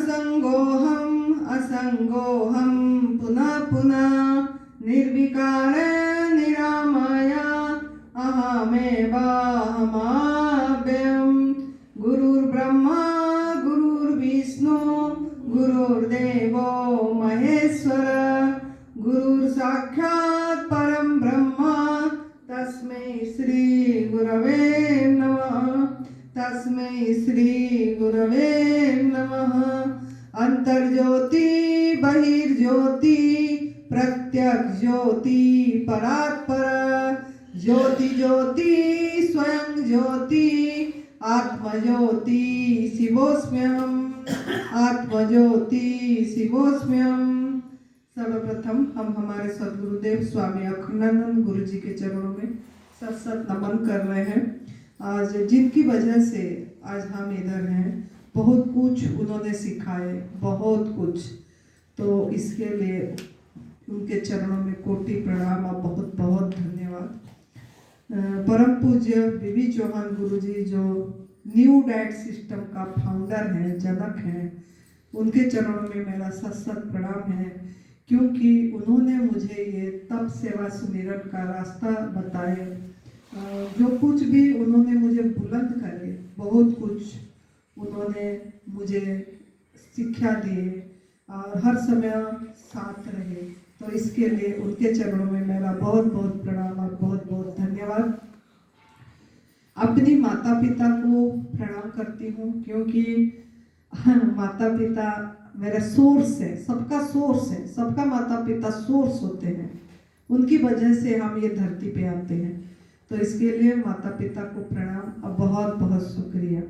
असंगोहम पुनः पुनः निर्विकार निरामय अहमेवाहमाव्ययम् गुरुर्ब्रह्मा गुरुर्विष्णु गुरुर्देवो महेश्वर गुरुर्साक्षात् परं ब्रह्म तस्मै श्री गुरवे नमः तस्मै श्री गुरवे नमः। अंतर्ज्योति बहिर्ज्योति प्रत्यक्ष ज्योति परात्पर ज्योति ज्योति स्वयं ज्योति आत्मज्योति शिवोऽस्म्यहम् आत्मज्योति शिवोऽस्म्यहम्। सर्वप्रथम हम हमारे सद्गुरुदेव स्वामी अखंडानंद गुरु जी के चरणों में सत सत नमन कर रहे हैं। आज जिनकी वजह से आज हम इधर हैं, बहुत कुछ उन्होंने सिखाए, बहुत कुछ, तो इसके लिए उनके चरणों में कोटि प्रणाम और बहुत बहुत धन्यवाद। परम पूज्य बीबी चौहान गुरुजी जो न्यू डाइट सिस्टम का फाउंडर हैं, जनक हैं, उनके चरणों में मेरा सत सत प्रणाम है, क्योंकि उन्होंने मुझे ये तप सेवा सुमिरन का रास्ता बताए। जो कुछ भी उन्होंने मुझे बुलंद करे, बहुत कुछ उन्होंने मुझे शिक्षा दिए और हर समय साथ रहे, तो इसके लिए उनके चरणों में मेरा बहुत बहुत प्रणाम और बहुत बहुत धन्यवाद। अपनी माता पिता को प्रणाम करती हूँ, क्योंकि माता पिता मेरा सोर्स है, सबका सोर्स है, सबका माता पिता सोर्स होते हैं, उनकी वजह से हम ये धरती पे आते हैं, तो इसके लिए माता पिता को प्रणाम और बहुत बहुत शुक्रिया।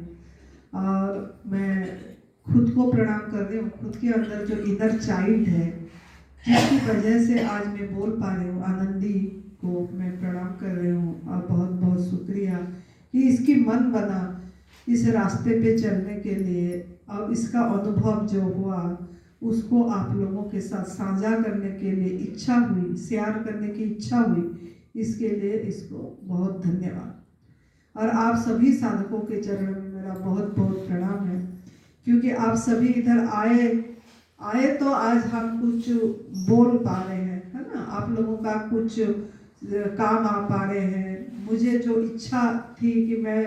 और मैं खुद को प्रणाम कर रही हूँ, खुद के अंदर जो इनर चाइल्ड है, जिसकी वजह से आज मैं बोल पा रही हूँ, आनंदी को मैं प्रणाम कर रही हूँ और बहुत बहुत शुक्रिया कि इसकी मन बना इस रास्ते पे चलने के लिए, और इसका अनुभव जो हुआ उसको आप लोगों के साथ साझा करने के लिए इच्छा हुई, शेयर करने की इच्छा हुई, इसके लिए इसको बहुत धन्यवाद। और आप सभी साधकों के चरणों में मेरा बहुत बहुत प्रणाम है, क्योंकि आप सभी इधर आए तो आज हम कुछ बोल पा रहे हैं, है ना, आप लोगों का कुछ काम आ पा रहे हैं। मुझे जो इच्छा थी कि मैं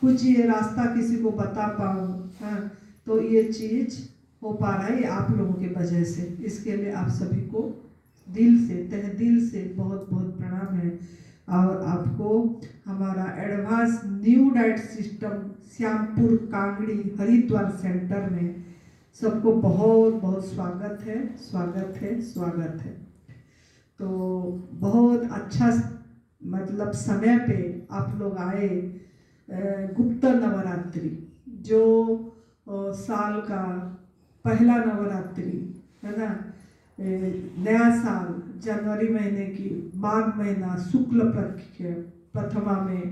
कुछ ये रास्ता किसी को बता पाऊँ, हाँ, तो ये चीज़ हो पा रहा है आप लोगों की वजह से। इसके लिए आप सभी को दिल से, तहे दिल से बहुत बहुत प्रणाम है। और आपको हमारा advance new diet system Shyampur Kangri Haridwar centre में सबको बहुत बहुत स्वागत है, स्वागत है, स्वागत है। तो बहुत अच्छा मतलब समय पे आप लोग आए। गुप्त नवरात्रि जो साल का पहला नवरात्रि है ना, नया साल जनवरी महीने की माघ महीना शुक्ल पक्ष प्रथमा में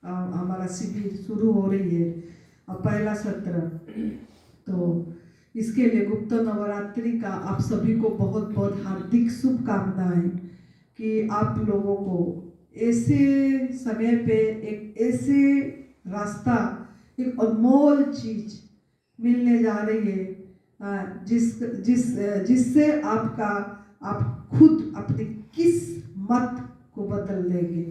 हमारा शिविर शुरू हो रही है और पहला सत्र, तो इसके लिए गुप्त नवरात्रि का आप सभी को बहुत बहुत हार्दिक शुभकामनाएं कि आप लोगों को ऐसे समय पे एक ऐसे रास्ता, एक अनमोल चीज मिलने जा रही है, जिससे आप खुद अपनी किस्मत को बदल लेंगे।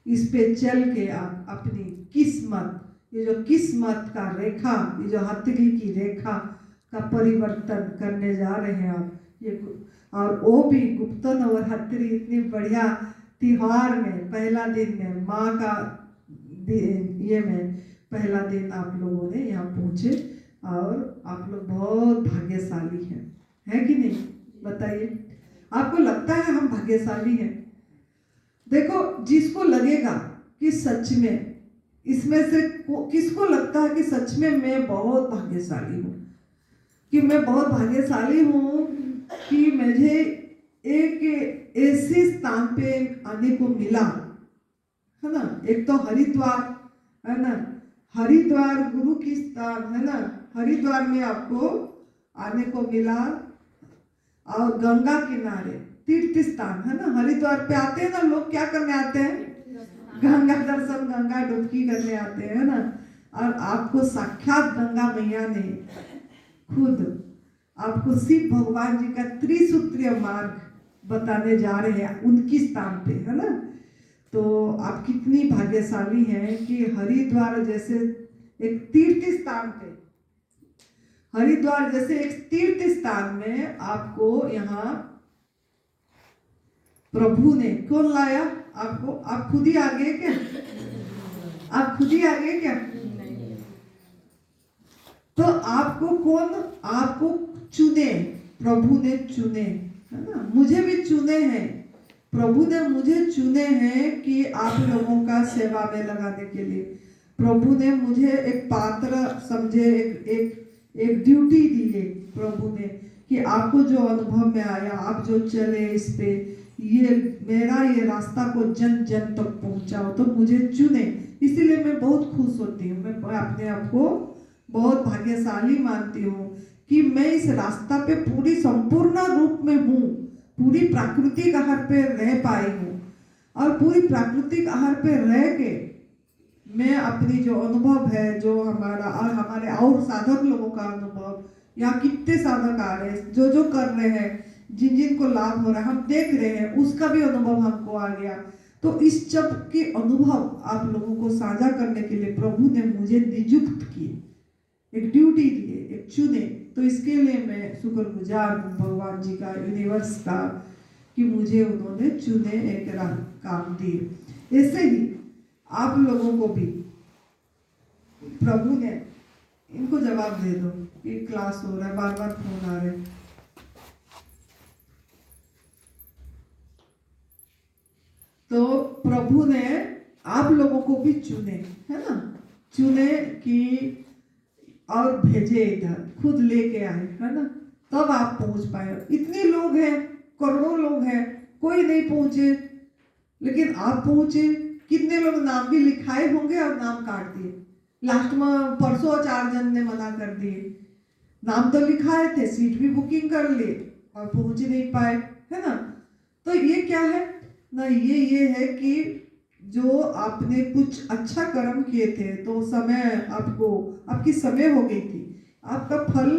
इस पे चल के आप अपनी किस्मत, ये जो किस्मत का रेखा, ये जो हथेली की रेखा का परिवर्तन करने जा रहे हैं आप। ये और वो भी गुप्त नवरात्रि इतनी बढ़िया त्योहार में पहला दिन में, माँ का ये में पहला दिन आप लोगों ने यहाँ पहुँचे, और आप लोग बहुत भाग्यशाली हैं, है कि नहीं? बताइए, आपको लगता है हम भाग्यशाली हैं? देखो, जिसको लगेगा कि सच में, इसमें से किसको लगता है कि सच में मैं बहुत भाग्यशाली हूँ, कि मैं बहुत भाग्यशाली हूँ कि मुझे एक ऐसे स्थान पे आने को मिला, है ना। एक तो हरिद्वार है ना, हरिद्वार गुरु की स्थान है ना, हरिद्वार में आपको आने को मिला, और गंगा किनारे तीर्थ स्थान है ना। हरिद्वार पे आते हैं ना लोग, क्या करने आते हैं? गंगा दर्शन, गंगा डुबकी करने आते हैं ना। और आपको साक्षात गंगा मैया ने खुद आपको शिव भगवान जी का त्रिसूत्रीय मार्ग बताने जा रहे हैं उनकी स्थान पे, है ना। तो आप कितनी भाग्यशाली हैं कि हरिद्वार जैसे एक तीर्थ स्थान पे, हरिद्वार जैसे एक तीर्थ स्थान में आपको यहाँ प्रभु ने कौन लाया आपको? आप खुद ही आ गए क्या? आप खुद ही आ गए क्या? तो आपको कौन, आपको चुने, प्रभु ने चुने, है ना। मुझे भी चुने हैं, प्रभु ने मुझे चुने हैं कि आप लोगों का सेवा में लगाने के लिए। प्रभु ने मुझे एक पात्र समझे, एक ड्यूटी दी है प्रभु ने कि आपको जो अनुभव में आया, आप जो चले इस पे, ये मेरा ये रास्ता को जन जन तक पहुंचाओ, तो मुझे चुने। इसीलिए मैं बहुत खुश होती हूँ, मैं अपने आप को बहुत भाग्यशाली मानती हूँ कि मैं इस रास्ता पे पूरी संपूर्ण रूप में हूँ, पूरी प्राकृतिक आहार पे रह पाई हूँ। और पूरी प्राकृतिक आहार पे रह के मैं अपनी जो अनुभव है, जो हमारा और हमारे और साधक लोगों का अनुभव, यहाँ कितने साधक आ रहे हैं, जो जो कर रहे हैं, जिन जिन को लाभ हो रहा है, हम देख रहे हैं, उसका भी अनुभव हमको आ गया। तो इस सब के अनुभव आप लोगों को साझा करने के लिए प्रभु ने मुझे नियुक्त किए, एक ड्यूटी दिए, एक चुने। तो इसके लिए मैं शुक्रगुजार हूँ भगवान जी का, यूनिवर्स का, कि मुझे उन्होंने चुने, एक काम दिए। ऐसे ही आप लोगों को भी प्रभु ने, इनको जवाब दे दो, ये क्लास हो रहा है, बार बार फोन आ रहे हैं। तो प्रभु ने आप लोगों को भी चुने, है ना, चुने कि और भेजे इधर, खुद लेके आए, है ना, तब आप पहुंच पाए। इतने लोग हैं, करोड़ों लोग हैं, कोई नहीं पहुंचे, लेकिन आप पहुंचे। कितने लोग नाम भी लिखाए होंगे और नाम काट दिए। लास्ट में परसों 4 जन ने मना कर दिए, नाम तो लिखाए थे, सीट भी बुकिंग कर लिए और पहुंच ही नहीं पाए, है ना। तो ये क्या है ना, ये है कि जो आपने कुछ अच्छा कर्म किए थे, तो समय आपको, आपकी समय हो गई थी, आपका फल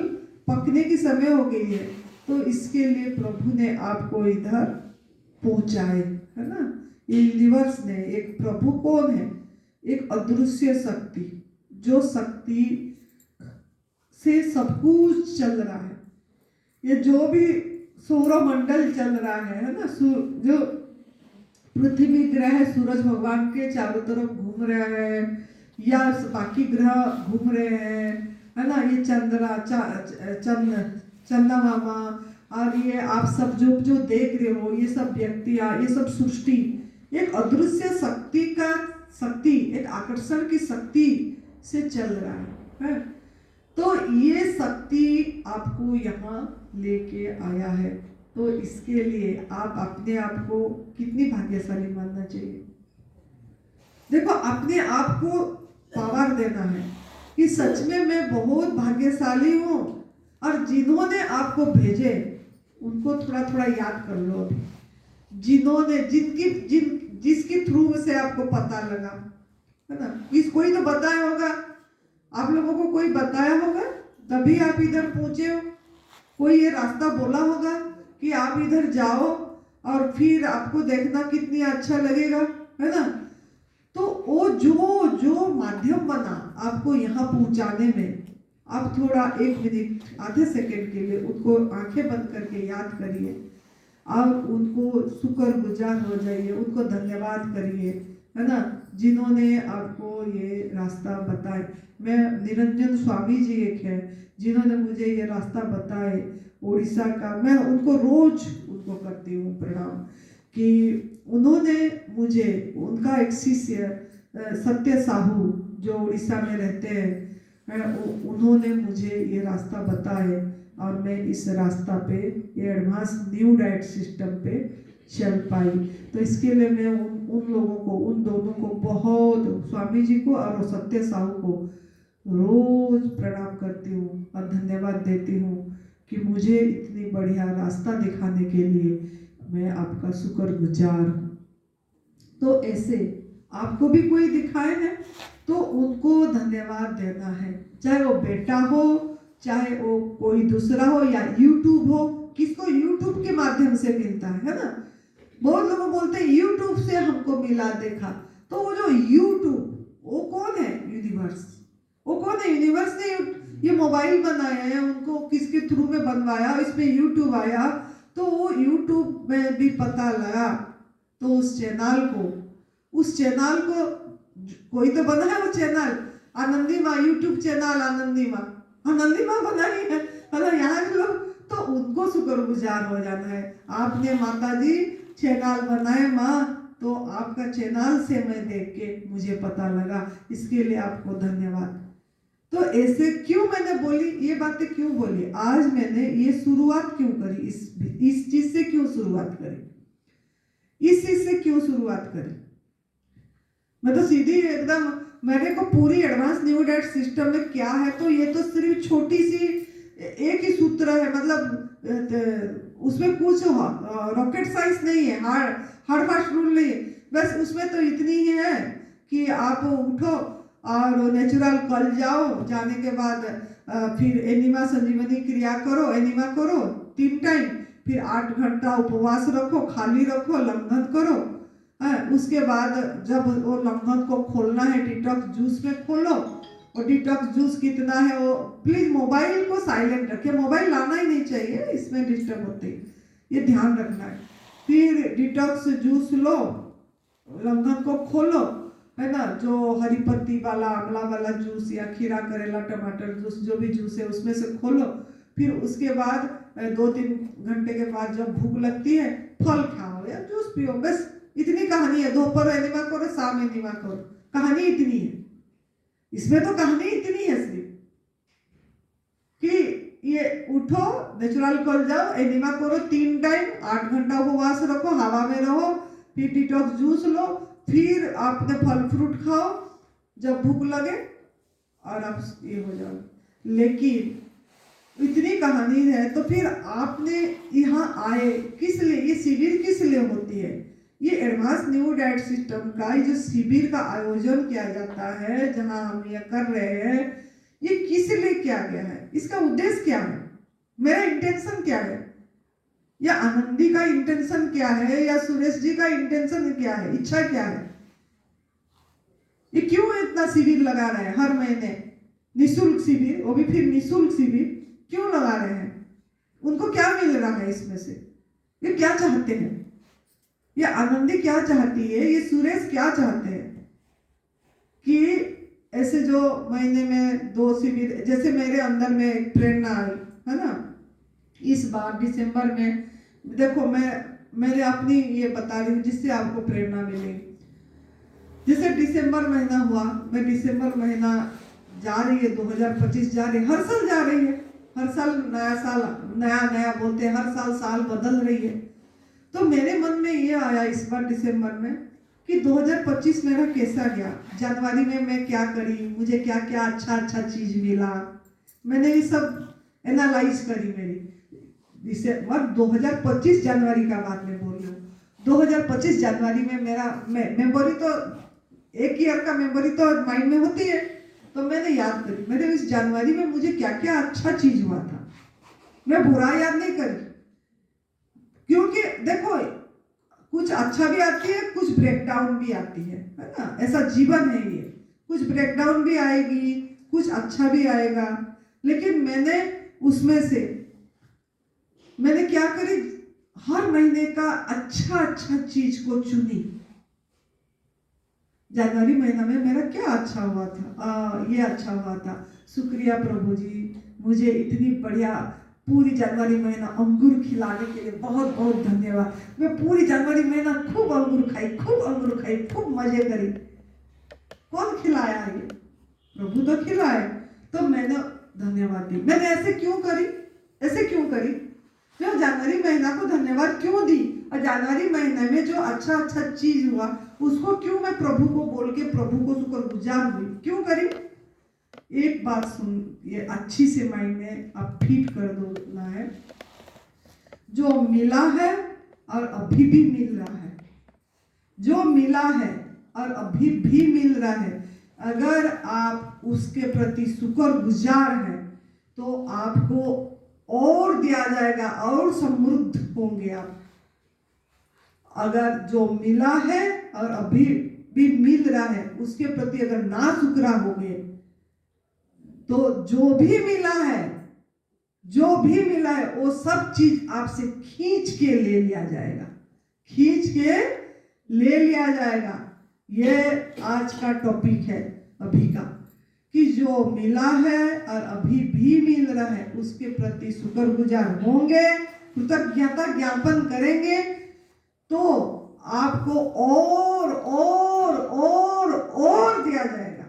पकने की समय हो गई है। तो इसके लिए प्रभु ने आपको इधर पहुंचाए, है ना। ये यूनिवर्स ने, एक प्रभु कौन है? एक अदृश्य शक्ति, जो शक्ति से सब कुछ चल रहा है। ये जो भी सौरमंडल चल रहा है ना, जो पृथ्वी ग्रह सूरज भगवान के चारों तरफ घूम रहे हैं, या बाकी ग्रह घूम रहे हैं, है ना, ये चंद्रमा, और ये आप सब जो जो देख रहे हो, ये सब व्यक्तियां, ये सब सृष्टि एक अदृश्य शक्ति, एक आकर्षण की शक्ति से चल रहा है। तो ये शक्ति आपको यहाँ लेके आया है। तो इसके लिए आप अपने आप को कितनी भाग्यशाली मानना चाहिए। देखो, अपने आप को पावर देना है कि सच में मैं बहुत भाग्यशाली हूँ, और जिन्होंने आपको भेजे उनको थोड़ा थोड़ा याद कर लो अभी, जिन्होंने जिसके थ्रू से आपको पता लगा, है ना। कोई तो बताया होगा, आप लोगों को कोई बताया होगा, तभी आप इधर पहुंचे हो। कोई ये रास्ता बोला होगा कि आप इधर जाओ और फिर आपको देखना कितनी अच्छा लगेगा, है ना। तो वो जो माध्यम बना आपको यहाँ पहुंचाने में, आप थोड़ा 1 मिनट आधे सेकंड के लिए उनको आंखें बंद करके याद करिए, और उनको शुक्रगुजार हो जाइए, उनको धन्यवाद करिए, है ना, जिन्होंने आपको ये रास्ता बताए। मैं निरंजन स्वामी जी एक है, जिन्होंने मुझे ये रास्ता बताए, उड़ीसा का, मैं उनको रोज उनको करती हूँ प्रणाम, कि उन्होंने मुझे, उनका एक शिष्य सत्य साहू जो उड़ीसा में रहते हैं, उन्होंने मुझे ये रास्ता बताए, और मैं इस रास्ता पे, ये एडवांस न्यू डाइट सिस्टम पे चल पाई। तो इसके लिए मैं उन लोगों को, उन दोनों को बहुत, स्वामी जी को और सत्य साहू को रोज प्रणाम करती हूँ और धन्यवाद देती हूँ कि मुझे इतनी बढ़िया रास्ता दिखाने के लिए मैं आपका शुक्रगुजार हूँ। तो ऐसे आपको भी कोई दिखाए है तो उनको धन्यवाद देना है, चाहे वो बेटा हो, चाहे वो कोई दूसरा हो या यूट्यूब हो, किसको यूट्यूब के माध्यम से मिलता है ना। बहुत लोग बोलते हैं यूट्यूब से हमको मिला देखा, तो वो जो यूट्यूब वो कौन है? यूनिवर्स। वो कौन है? यूनिवर्स ने ये मोबाइल बनाया है, उनको किसके थ्रू में बनवाया, इसमें यूट्यूब आया, तो वो यूट्यूब में भी पता लगा, तो उस चैनल को कोई तो बना है, वो चैनल आनंदी माँ, यूट्यूब चैनल आनंदी माँ बनाई है ना यहाँ के लोग, तो उनको शुक्रगुजार हो जाना है। आपने माता जी चैनल बनाए माँ, तो आपका चैनल से मैं देख के मुझे पता लगा, इसके लिए आपको धन्यवाद। तो ऐसे क्यों मैंने बोली ये बातें, क्यों बोली आज मैंने ये शुरुआत क्यों करी, इस चीज से क्यों शुरुआत करी, इस चीज से क्यों शुरुआत करी। मैं तो सीधी एकदम, मेरे को पूरी एडवांस न्यू डाइट सिस्टम में क्या है, तो ये तो सिर्फ छोटी सी एक ही सूत्र है, मतलब उसमें कुछ रॉकेट साइंस नहीं है, हार्ड फास्ट रूल नहीं है, बस उसमें तो इतनी ही है कि आप उठो और नेचुरल कल जाओ, जाने के बाद फिर एनिमा संजीवनी क्रिया करो, एनिमा करो 3 टाइम, फिर 8 घंटा उपवास रखो, खाली रखो, लंघन करो। उसके बाद जब वो लंघन को खोलना है, डिटॉक्स जूस में खोलो, और डिटॉक्स जूस कितना है वो, प्लीज मोबाइल को साइलेंट रखे, मोबाइल लाना ही नहीं चाहिए, इसमें डिस्टर्ब होते हैं, ये ध्यान रखना है। फिर डिटॉक्स जूस लो, लंघन को खोलो, है ना, जो हरी पत्ती वाला, आंवला वाला जूस या खीरा करेला टमाटर जूस, जो भी जूस है उसमें से खोलो। फिर उसके बाद 2-3 घंटे के बाद जब भूख लगती है, फल खाओ या जूस पियो, बस इतनी कहानी है। दोपहर एनिमा करो, शाम एनिमा करो, कहानी इतनी है, इसमें तो कहानी इतनी है सिर्फ कि ये उठो, नेचुरल कर जाओ, एनिमा करो 3 टाइम, 8 घंटा उपवास रखो, हवा में रहो, फिर डिटॉक्स जूस लो, फिर आपने फल फ्रूट खाओ जब भूख लगे, और आप ये हो जाओ। लेकिन इतनी कहानी है, तो फिर आपने यहाँ आए किस लिए, ये शिविर किस लिए होती है, ये एडवांस न्यू डाइट सिस्टम का ये जो शिविर का आयोजन किया जाता है, जहां हम ये कर रहे हैं, ये किस लिए किया गया है, इसका उद्देश्य क्या है, मेरा इंटेंशन क्या है, या आनंदी का इंटेंशन क्या है, या सुरेश जी का इंटेंशन क्या है, इच्छा क्या है, ये क्यों इतना शिविर लगा रहे हैं हर महीने, निःशुल्क शिविर, वो भी फिर निःशुल्क शिविर क्यों लगा रहे हैं, उनको क्या मिल रहा है इसमें से, ये क्या चाहते हैं, ये आनंदी क्या चाहती है, ये सुरेश क्या चाहते हैं, कि ऐसे जो महीने में 2 शिविर, जैसे मेरे अंदर में एक प्रेरणा आई है ना, इस बार दिसंबर में, देखो मैंने अपनी ये बता रही हूँ जिससे आपको प्रेरणा मिलेगी। जैसे दिसंबर महीना हुआ, मैं दिसंबर महीना जा रही है, 2025 जा रही है, हर साल जा रही है, हर साल नया बोलते हैं, हर साल बदल रही है। तो मेरे मन में ये आया इस बार दिसंबर में कि 2025 मेरा कैसा गया, जनवरी में मैं क्या करी, मुझे क्या क्या अच्छा चीज मिला, मैंने ये सब एनालाइज करी। मेरी दिसंबर 2025 जनवरी का बात मैं बोल रही हूँ, 2025 जनवरी में मेरा मेमोरी तो एक ईयर का मेमोरी तो माइंड में होती है, तो मैंने याद करी मेरे इस जनवरी में मुझे क्या क्या अच्छा चीज हुआ था, मैं बुरा याद नहीं करी, क्योंकि देखो कुछ अच्छा भी आती है, कुछ ब्रेकडाउन भी आती है ना, ऐसा जीवन है ये, कुछ ब्रेकडाउन भी आएगी, कुछ अच्छा भी आएगा। लेकिन मैंने उसमें से मैंने क्या करी, हर महीने का अच्छा चीज को चुनी। जनवरी महीना में मेरा क्या अच्छा हुआ था, ये अच्छा हुआ था, शुक्रिया प्रभु जी, मुझे इतनी बढ़िया पूरी जनवरी महीना अंगूर खिलाने के लिए बहुत बहुत धन्यवाद। मैं पूरी जनवरी महीना खूब अंगूर खाई, खूब मजे करी। कौन खिलाया ये? प्रभु तो खिलाए, तो मैंने धन्यवाद दी। मैंने ऐसे क्यों करी, मैं जनवरी महीना को धन्यवाद क्यों दी, और जनवरी महीने में जो अच्छा चीज हुआ उसको क्यों मैं प्रभु को बोल के प्रभु को शुक्रगुजार हुई, क्यों करी? एक बात सुन, ये अच्छी से माइंड में आप फिट कर दो है, जो मिला है और अभी भी मिल रहा है, जो मिला है और अभी भी मिल रहा है, अगर आप उसके प्रति शुक्रगुजार हैं तो आपको और दिया जाएगा और समृद्ध होंगे आप। अगर जो मिला है और अभी भी मिल रहा है उसके प्रति अगर नाशुक्रा हो गए तो जो भी मिला है वो सब चीज आपसे खींच के ले लिया जाएगा, खींच के ले लिया जाएगा। ये आज का टॉपिक है अभी का, कि जो मिला है और अभी भी मिल रहा है उसके प्रति शुक्रगुजार होंगे, कृतज्ञता ज्ञापन करेंगे, तो आपको और दिया जाएगा।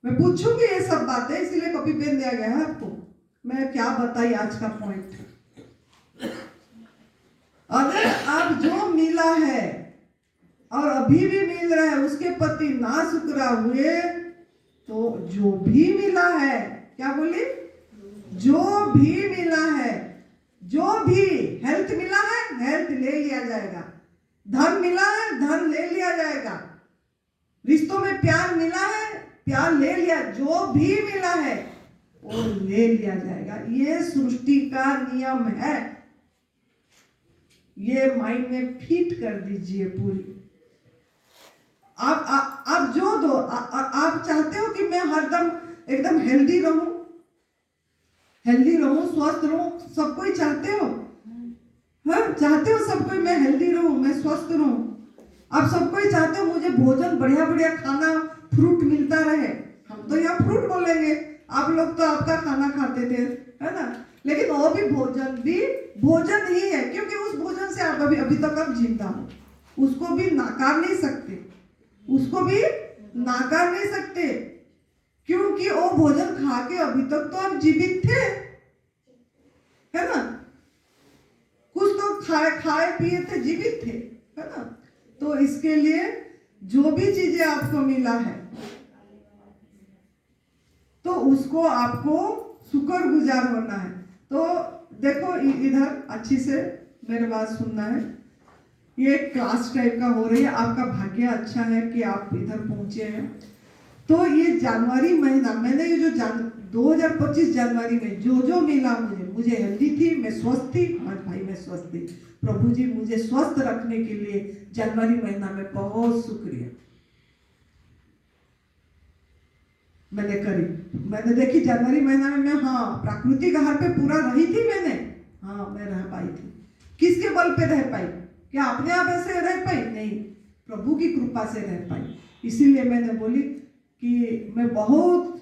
मैं पूछूंगी ये सब बातें, इसीलिए कॉपी पेन दिया गया है आपको। मैं क्या बताई आज का पॉइंट। अगर आप जो मिला है और अभी भी मिल रहा है उसके प्रति नाशुक्रा हुए, तो जो भी मिला है, क्या बोली, जो भी मिला है, जो भी हेल्थ मिला है हेल्थ ले लिया जाएगा, धन मिला है धन ले लिया जाएगा, रिश्तों में प्यार मिला है प्यार ले लिया, जो भी मिला है वो ले लिया जाएगा। ये सृष्टि का नियम है, ये माइंड में फिट कर दीजिए पूरी। आप जो दो, आप चाहते हो कि मैं हरदम एकदम हेल्दी रहूं, स्वस्थ रहूं, सब कोई चाहते हो, हाँ चाहते हो सब कोई मैं हेल्दी रहूं, मैं स्वस्थ रहूं। आप सब कोई चाहते हो मुझे भोजन बढ़िया बढ़िया खाना फ्रूट मिलता रहे। हम तो यहाँ फ्रूट बोलेंगे, आप लोग तो आपका खाना खाते थे, है ना, लेकिन वो भी भोजन ही है, क्योंकि उस भोजन से आप अभी तक आप जिंदा हो, उसको भी नाकार नहीं सकते, क्योंकि वो भोजन खा के अभी तक तो आप जीवित थे, है ना, कुछ तो खाए पिए थे, जीवित थे, है ना। तो इसके लिए जो भी चीजें आपको मिला है तो उसको आपको शुक्रगुजार होना है। तो देखो इधर अच्छी से मेरे बात सुनना है, ये क्लास टाइप का हो रही है, आपका भाग्य अच्छा है कि आप इधर पहुंचे हैं। तो ये जनवरी महीना मैंने ये जो 2025 जनवरी में जो मिला मुझे हेल्दी थी, मैं स्वस्थ थी, भाई मैं स्वस्थ थी, प्रभु जी मुझे स्वस्थ रखने के लिए जनवरी महीना में बहुत शुक्रिया मैंने देखी जनवरी महीना में मैं, हाँ प्राकृतिक आहार पे पूरा रही थी मैंने, हाँ मैं रह पाई थी। किसके बल पे रह पाई? क्या अपने आप ऐसे रह पाई? नहीं, प्रभु की कृपा से रह पाई। इसीलिए मैंने बोली कि मैं बहुत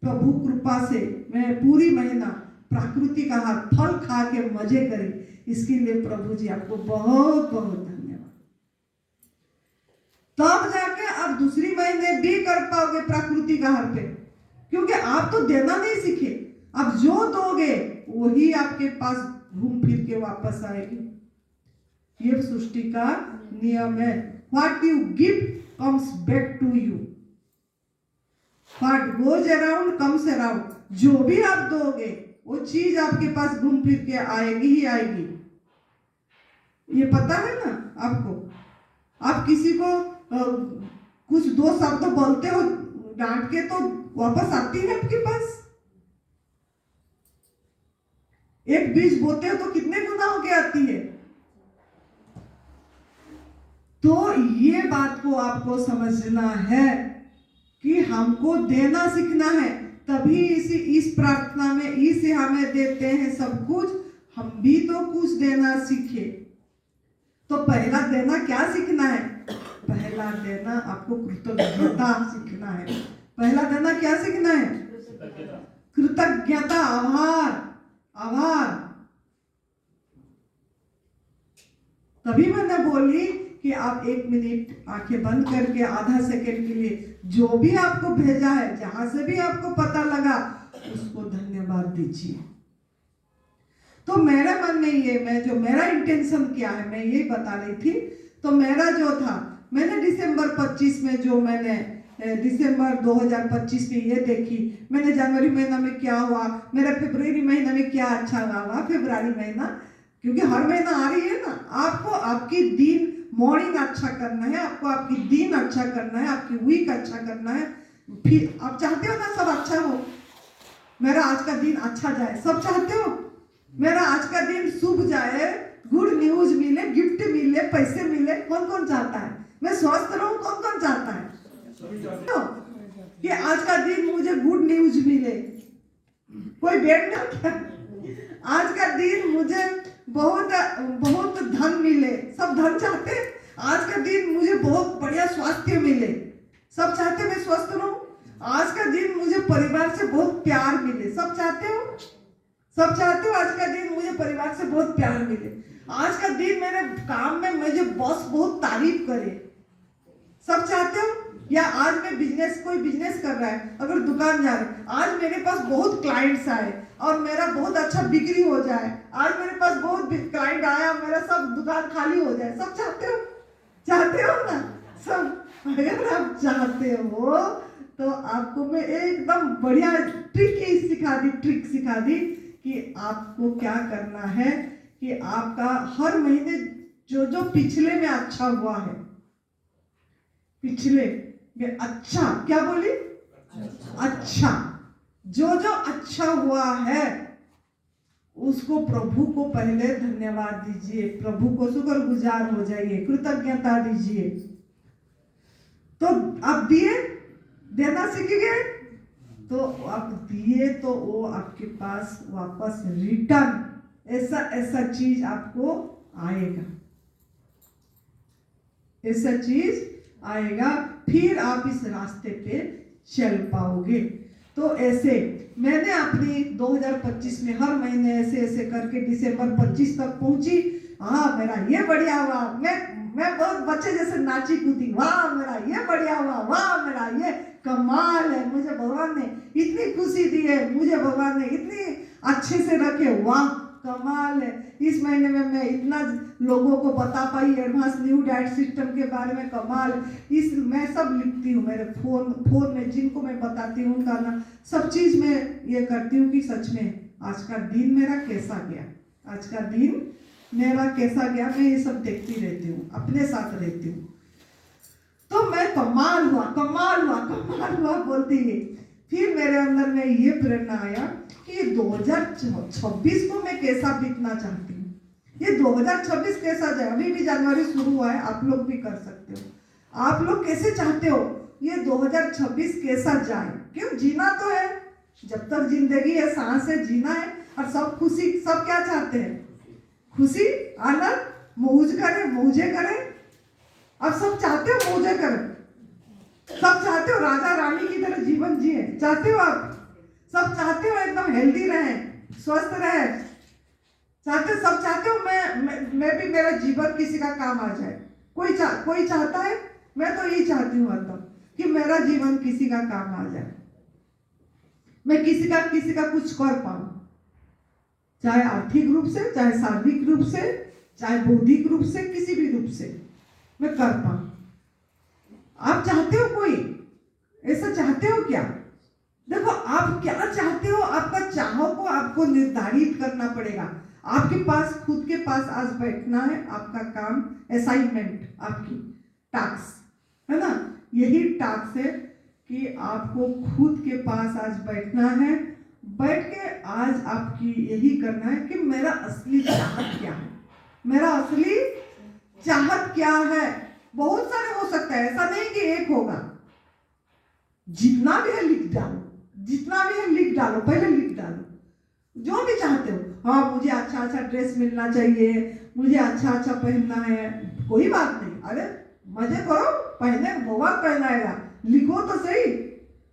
प्रभु कृपा से मैं पूरी महीना प्राकृतिक आहार फल खा के मजे करी। इसके लिए प्रभु जी आपको बहुत बहुत धन्यवाद। तब जाके आप दूसरी महीने भी कर पाओगे प्राकृतिक आहार पे, क्योंकि आप तो देना नहीं सीखे। आप जो दोगे वही आपके पास घूम फिर के वापस आएगी। ये सृष्टि का नियम है। What you give comes back to you. What goes around comes around. जो भी आप दोगे वो चीज आपके पास घूम फिर के आएगी ही आएगी। ये पता है ना आपको? आप किसी को कुछ दो शब्द बोलते हो डांट के तो वापस आती है आपके पास। एक बीज बोते हो तो कितने गुना होके आती है। तो ये बात को आपको समझना है कि हमको देना सीखना है, तभी इस प्रार्थना में इस हमें देते हैं सब कुछ, हम भी तो कुछ देना सीखे। तो पहला देना क्या सीखना है? पहला देना आपको कृतज्ञता सीखना है। पहला देना क्या सीखना है? कृतज्ञता, आभार। तभी मैंने बोली कि आप 1 मिनट आंखें बंद करके आधा सेकंड के लिए जो भी आपको भेजा है, जहां से भी आपको पता लगा, उसको धन्यवाद दीजिए। तो मेरे मन में ये मेरा इंटेंशन क्या है, मैं ये बता रही थी। तो मेरा जो था, मैंने दिसंबर 25 में दिसंबर 2025 में ये देखी, मैंने जनवरी महीना में क्या हुआ, मेरा फरवरी महीना में क्या अच्छा हुआ, फरवरी महीना, क्योंकि हर महीना आ रही है ना। आपको आपकी दिन मॉर्निंग अच्छा करना है, आपको आपकी दिन अच्छा करना है, आपकी वीक अच्छा करना है, फिर आप चाहते हो ना सब अच्छा हो, मेरा आज का दिन अच्छा जाए, सब चाहते हो मेरा आज का दिन शुभ जाए, गुड न्यूज मिले, गिफ्ट मिले, पैसे मिले, कौन कौन चाहता है? मैं स्वस्थ रहूं, कौन कौन चाहता है तो कि आज का दिन मुझे गुड न्यूज मिले, कोई बेड ना क्या, आज का दिन मुझे बहुत बहुत धन मिले, सब धन चाहते, आज का दिन मुझे बहुत बढ़िया स्वास्थ्य मिले, सब चाहते मैं स्वस्थ रहूं, आज का दिन मुझे परिवार से बहुत प्यार मिले, सब चाहते हो, सब चाहते हो आज का दिन मुझे परिवार से बहुत प्यार मिले, आज का दिन मेरे काम में मुझे बॉस बहुत तारीफ करे, सब चाहते हो? या आज मैं बिजनेस, कोई बिजनेस कर रहा है, अगर दुकान जा रहा है, आज मेरे पास बहुत क्लाइंट्स आए और मेरा बहुत अच्छा बिक्री हो जाए, आज मेरे पास बहुत क्लाइंट आया, मेरा सब दुकान खाली हो जाए, सब चाहते हो? चाहते हो ना सब? अगर आप चाहते हो तो आपको मैं एकदम बढ़िया ट्रिक सिखा दी कि आपको क्या करना है कि आपका हर महीने जो जो पिछले में अच्छा हुआ है, पिछले में अच्छा, क्या बोली? अच्छा, जो जो अच्छा हुआ है उसको प्रभु को पहले धन्यवाद दीजिए, प्रभु को शुक्रगुजार हो जाइए, कृतज्ञता दीजिए। तो आप दिए, देना सीख गए तो आप दिए तो वो आपके पास वापस रिटर्न ऐसा चीज आपको आएगा, ऐसा चीज आएगा, फिर आप इस रास्ते पे चल पाओगे। तो ऐसे मैंने अपनी 2025 में हर महीने ऐसे ऐसे करके दिसंबर 25 तक पहुंची। हाँ मेरा ये बढ़िया हुआ, मैं बहुत बच्चे जैसे नाची कूदी, वाह मेरा ये बढ़िया हुआ, वाह मेरा ये कमाल है, मुझे भगवान ने इतनी खुशी दी है, मुझे भगवान ने इतनी अच्छे से रखे, वाह कमाल है। इस महीने में मैं इतना लोगों को बता पाई एडवांस न्यू डाइट सिस्टम के बारे में, कमाल। इस मैं सब लिखती हूँ मेरे फोन में, जिनको मैं बताती हूँ उनका ना सब चीज में ये करती हूँ कि सच में आज का दिन मेरा कैसा गया, आज का दिन मेरा कैसा गया, मैं ये सब देखती रहती हूँ, अपने साथ रहती हूँ। तो मैं कमाल हुआ बोलती है। फिर मेरे अंदर में ये प्रेरणा आया कि 2026 को मैं कैसा बीतना चाहती हूँ, ये 2026 कैसा जाए। अभी भी जनवरी शुरू हुआ है, आप लोग भी कर सकते हो। आप लोग कैसे चाहते हो ये 2026 कैसा जाए? क्यों, जीना तो है, जब तक जिंदगी है सांस है, जीना है। और सब खुशी, सब क्या चाहते हैं? खुशी, आनंद, मौजे करें। अब सब चाहते हो मौजे करें, सब चाहते हो राजा रानी की तरह जीवन जिए, चाहते हो आप? सब चाहते हो एकदम हेल्दी रहे, स्वस्थ रहे, चाहते, सब चाहते हो मैं भी मेरा जीवन किसी का काम आ जाए। कोई चाहता है? मैं तो यही चाहती हूँ मतलब कि मेरा जीवन किसी का काम आ जाए, मैं किसी का कुछ कर पाऊं, चाहे आर्थिक रूप से, चाहे शारीरिक रूप से, चाहे बौद्धिक रूप से, किसी भी रूप से मैं कर पाऊं। आप चाहते हो? कोई ऐसा चाहते हो क्या? देखो आप क्या चाहते हो, आपका चाहो को आपको निर्धारित करना पड़ेगा। आपके पास खुद के पास आज बैठना है, आपका काम, असाइनमेंट, आपकी टास्क है ना, यही टास्क है कि आपको खुद के पास आज बैठना है। बैठ के आज आपकी यही करना है कि मेरा असली चाहत क्या है, मेरा असली चाहत क्या है। बहुत सारे हो सकता है, ऐसा नहीं कि एक होगा। जितना भी है लिख डालो, जितना भी है लिख डालो, पहले लिख डालो जो भी चाहते हो। हाँ मुझे अच्छा ड्रेस मिलना चाहिए, मुझे अच्छा पहनना है, कोई बात नहीं, अरे मजे करो, पहने भगवान पहनाएगा, लिखो तो सही,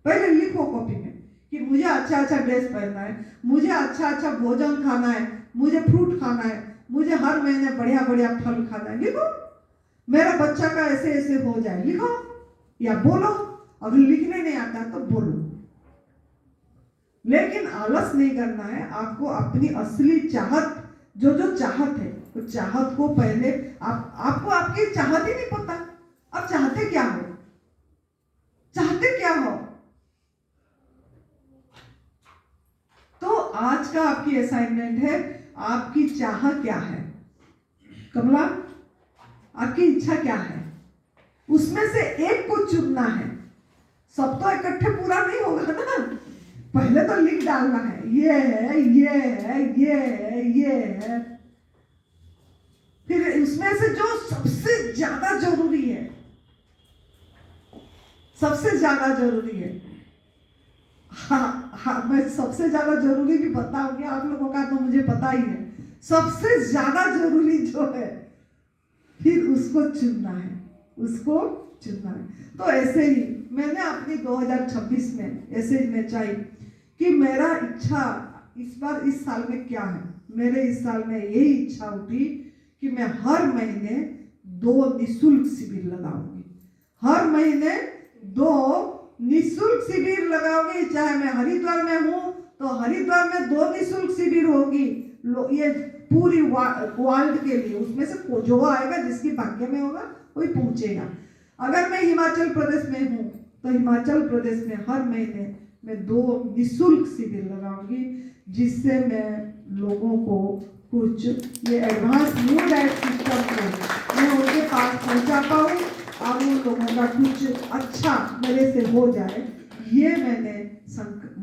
पहले लिखो कॉपी में कि मुझे अच्छा ड्रेस पहनना है, मुझे अच्छा भोजन खाना है, मुझे फ्रूट खाना है, मुझे हर महीने बढ़िया फल खाना है, लिखो। मेरा बच्चा का ऐसे हो जाए, लिखो या बोलो। अगर लिखने नहीं आता तो बोलो, लेकिन आलस नहीं करना है। आपको अपनी असली चाहत, जो चाहत है, तो चाहत को पहले आपको आपकी चाहत ही नहीं पता, आप चाहते क्या हो, चाहते क्या हो। तो आज का आपकी असाइनमेंट है, आपकी चाह क्या है कमला, आपकी इच्छा क्या है, उसमें से एक को चुनना है। सब तो इकट्ठे पूरा नहीं होगा ना, पहले तो लिख डालना है, ये है, ये है, ये है, ये है। फिर उसमें से जो सबसे ज्यादा जरूरी है, सबसे ज्यादा जरूरी है, हाँ, मैं सबसे ज्यादा जरूरी भी बताऊंगी, आप लोगों का तो मुझे पता ही है। सबसे ज्यादा जरूरी जो है, फिर उसको चुनना है, उसको चुनना है। तो ऐसे ही मैंने अपनी 2026 में ऐसे में चाहिए कि मेरा इच्छा इस बार इस साल में क्या है। मेरे इस साल में यही इच्छा उठी कि मैं हर महीने 2 निःशुल्क शिविर लगाऊंगी, हर महीने 2 निःशुल्क शिविर लगाओगे। चाहे मैं हरिद्वार में हूँ तो हरिद्वार में 2 निःशुल्क शिविर होगी, ये पूरी वर्ल्ड के लिए। उसमें से जो आएगा, जिसकी भाग्य में होगा वही पहुंचेगा। अगर मैं हिमाचल प्रदेश में हूँ तो हिमाचल प्रदेश में हर महीने मैं 2 निःशुल्क शिविर लगाऊंगी, जिससे मैं लोगों को कुछ ये एडवांस न्यू डाइट सिस्टम को मैं उनके पास पहुंचा पाऊँ और उन लोगों का कुछ अच्छा मेरे से हो जाए। ये मैंने